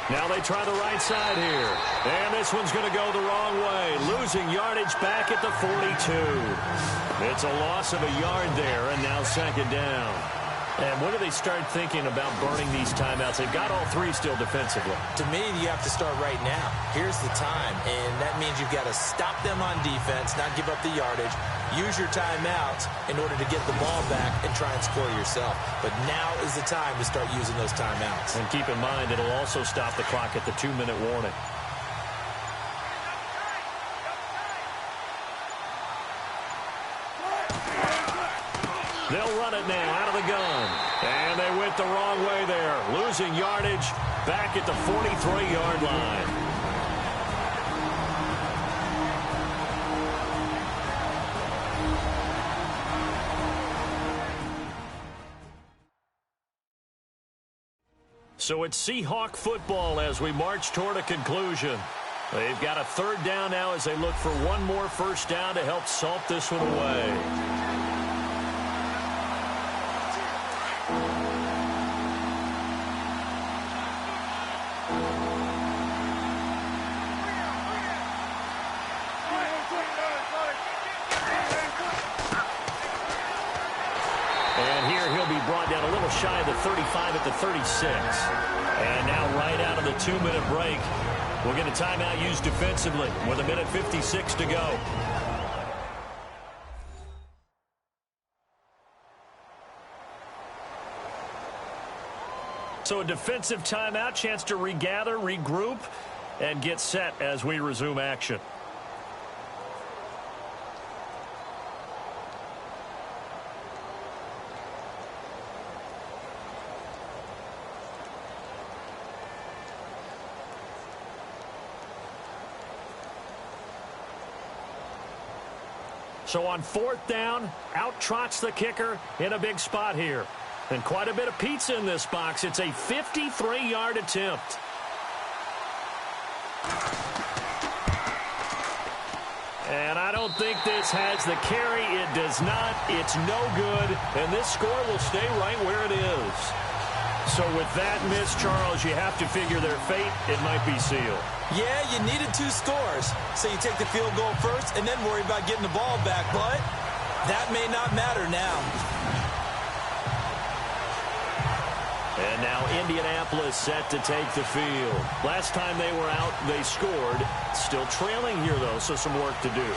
[SPEAKER 2] Now they try the right side here. And this one's going to go the wrong way. Losing yardage back at the 42. It's a loss of a yard there, and now 2nd down. And when do they start thinking about burning these timeouts? They've got all 3 still defensively.
[SPEAKER 3] To me, you have to start right now. Here's the time, and that means you've got to stop them on defense, not give up the yardage, use your timeouts in order to get the ball back and try and score yourself. But now is the time to start using those timeouts.
[SPEAKER 2] And keep in mind, it'll also stop the clock at the 2-minute warning. They'll run it now out of the gun. And they went the wrong way there. Losing yardage back at the 43-yard line. So it's Seahawk football as we march toward a conclusion. They've got a 3rd down now as they look for one more 1st down to help salt this one away. Brought down a little shy of the 35 at the 36. And now right out of the 2-minute break, we'll get a timeout used defensively with 1:56 to go. So a defensive timeout, chance to regather, regroup, and get set as we resume action. So on 4th down, out trots the kicker in a big spot here. And quite a bit of pizza in this box. It's a 53-yard attempt. And I don't think this has the carry. It does not. It's no good. And this score will stay right where it is. So with that miss, Charles, you have to figure their fate. It might be sealed.
[SPEAKER 3] Yeah, you needed 2 scores. So you take the field goal first and then worry about getting the ball back. But that may not matter now.
[SPEAKER 2] And now Indianapolis set to take the field. Last time they were out, they scored. Still trailing here, though, so some work to do.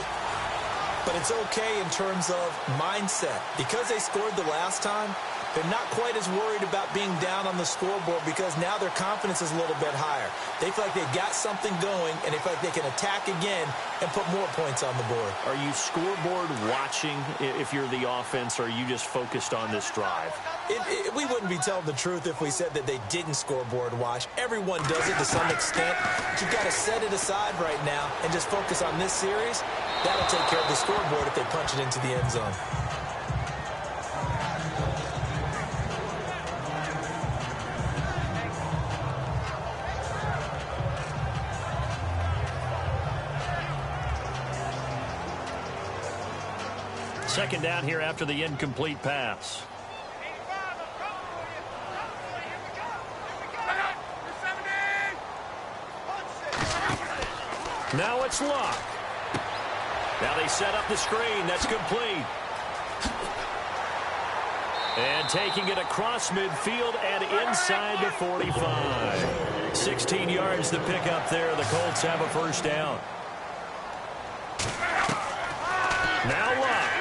[SPEAKER 3] But it's okay in terms of mindset. Because they scored the last time, they're not quite as worried about being down on the scoreboard because now their confidence is a little bit higher. They feel like they've got something going, and they feel like they can attack again and put more points on the board.
[SPEAKER 2] Are you scoreboard watching if you're the offense, or are you just focused on this drive?
[SPEAKER 3] We wouldn't be telling the truth if we said that they didn't scoreboard watch. Everyone does it to some extent. But you've got to set it aside right now and just focus on this series. That'll take care of the scoreboard if they punch it into the end zone.
[SPEAKER 2] Second down here after the incomplete pass. Now it's Luck. Now they set up the screen. That's complete. And taking it across midfield and inside the 45. 16 yards to pick up there. The Colts have a first down. Now Luck.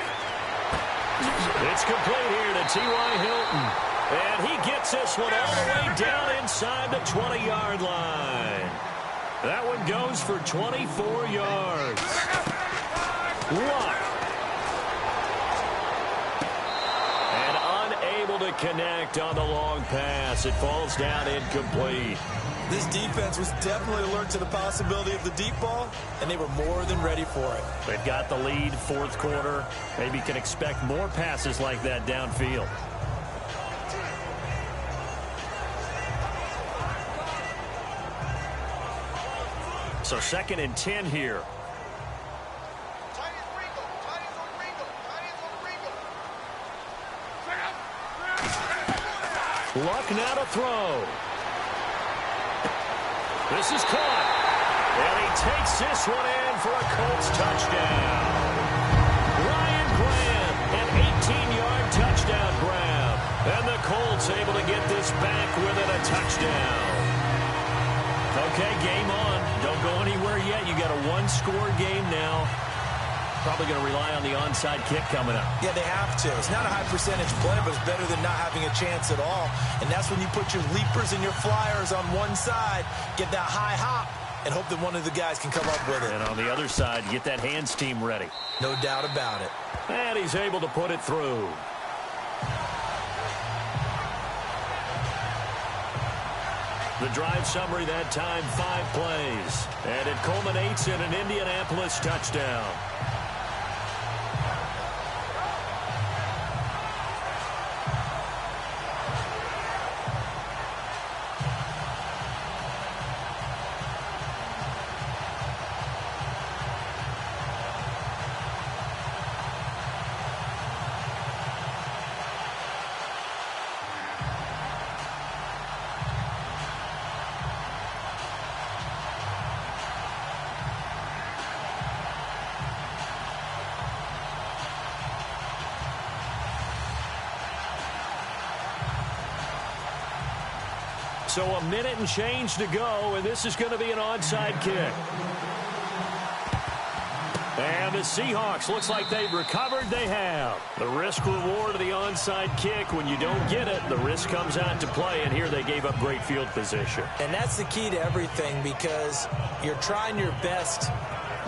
[SPEAKER 2] It's complete here to T.Y. Hilton. And he gets this one all the way down inside the 20-yard line. That one goes for 24 yards. Luck. To connect on the long pass. It falls down incomplete.
[SPEAKER 3] This defense was definitely alert to the possibility of the deep ball, and they were more than ready for it.
[SPEAKER 2] They've got the lead, fourth quarter. Maybe can expect more passes like that downfield. So 2nd and 10 here. Luck now to throw. This is caught. And he takes this one in for a Colts touchdown. Ryan Grant, an 18-yard touchdown grab. And the Colts able to get this back within a touchdown. Okay, game on. Don't go anywhere yet. You got a one-score game now. Probably going to rely on the onside kick coming up.
[SPEAKER 3] Yeah, they have to. It's not a high percentage play, but it's better than not having a chance at all. And that's when you put your leapers and your flyers on one side, get that high hop, and hope that one of the guys can come up with it.
[SPEAKER 2] And on the other side, get that hands team ready.
[SPEAKER 3] No doubt about it.
[SPEAKER 2] And he's able to put it through. The drive summary that time, 5 plays. And it culminates in an Indianapolis touchdown. So a minute and change to go, and this is going to be an onside kick. And the Seahawks, looks like they've recovered. They have. The risk-reward of the onside kick, when you don't get it, the risk comes out to play, and here they gave up great field position.
[SPEAKER 3] And that's the key to everything, because you're trying your best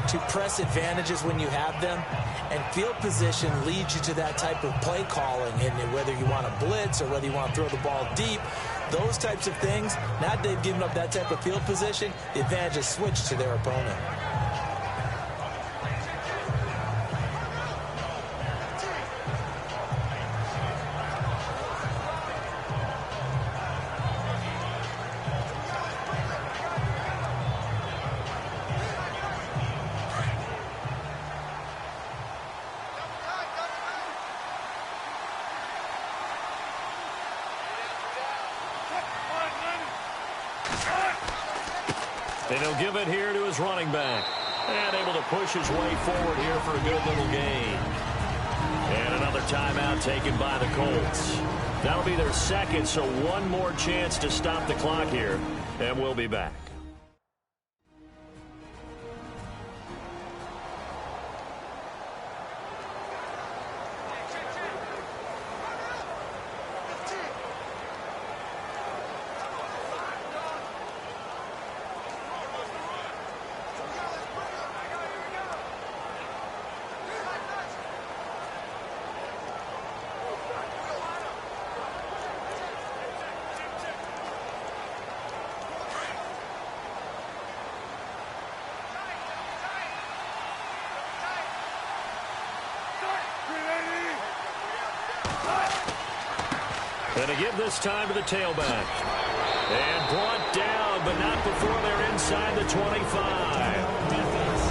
[SPEAKER 3] to press advantages when you have them, and field position leads you to that type of play calling, and whether you want to blitz or whether you want to throw the ball deep, those types of things, now that they've given up that type of field position, the advantage is switched to their opponent.
[SPEAKER 2] And he'll give it here to his running back. And able to push his way forward here for a good little gain. And another timeout taken by the Colts. That'll be their second, so one more chance to stop the clock here. And we'll be back. And to give this time to the tailback. And brought down, but not before they're inside the 25.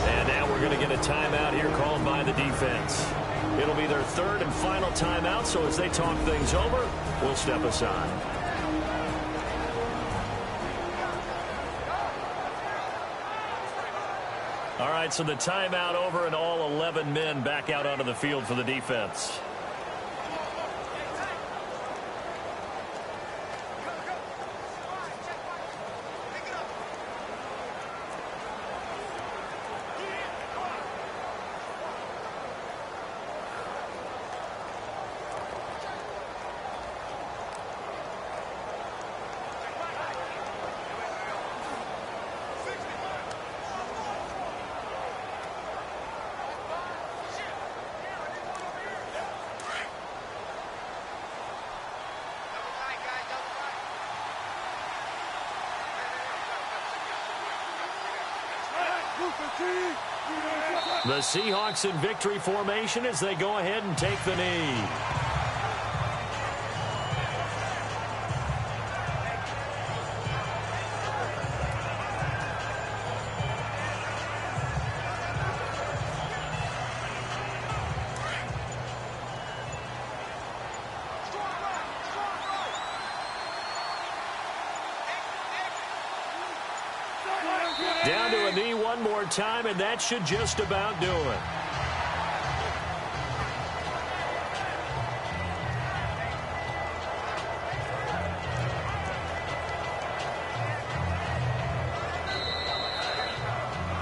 [SPEAKER 2] And now we're going to get a timeout here called by the defense. It'll be their third and final timeout, so as they talk things over, we'll step aside. All right, so the timeout over and all 11 men back out onto the field for the defense. The Seahawks in victory formation as they go ahead and take the knee. Down to a knee one more time, and that should just about do it.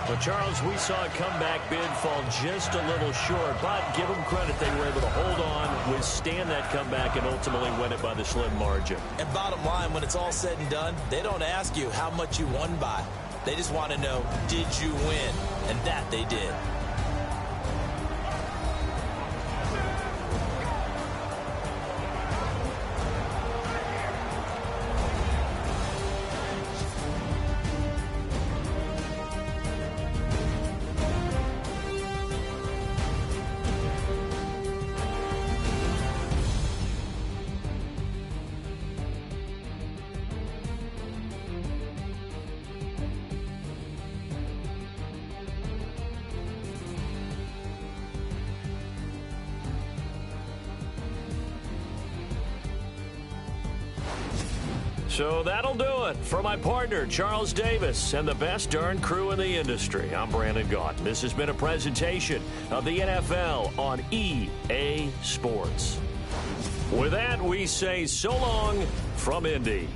[SPEAKER 2] Well, Charles, we saw a comeback bid fall just a little short, but give them credit. They were able to hold on, withstand that comeback, and ultimately win it by the slim margin.
[SPEAKER 3] And bottom line, when it's all said and done, they don't ask you how much you won by. They just want to know, did you win? And that they did.
[SPEAKER 2] So that'll do it. For my partner, Charles Davis, and the best darn crew in the industry, I'm Brandon Gaunt. This has been a presentation of the NFL on EA Sports. With that, we say so long from Indy.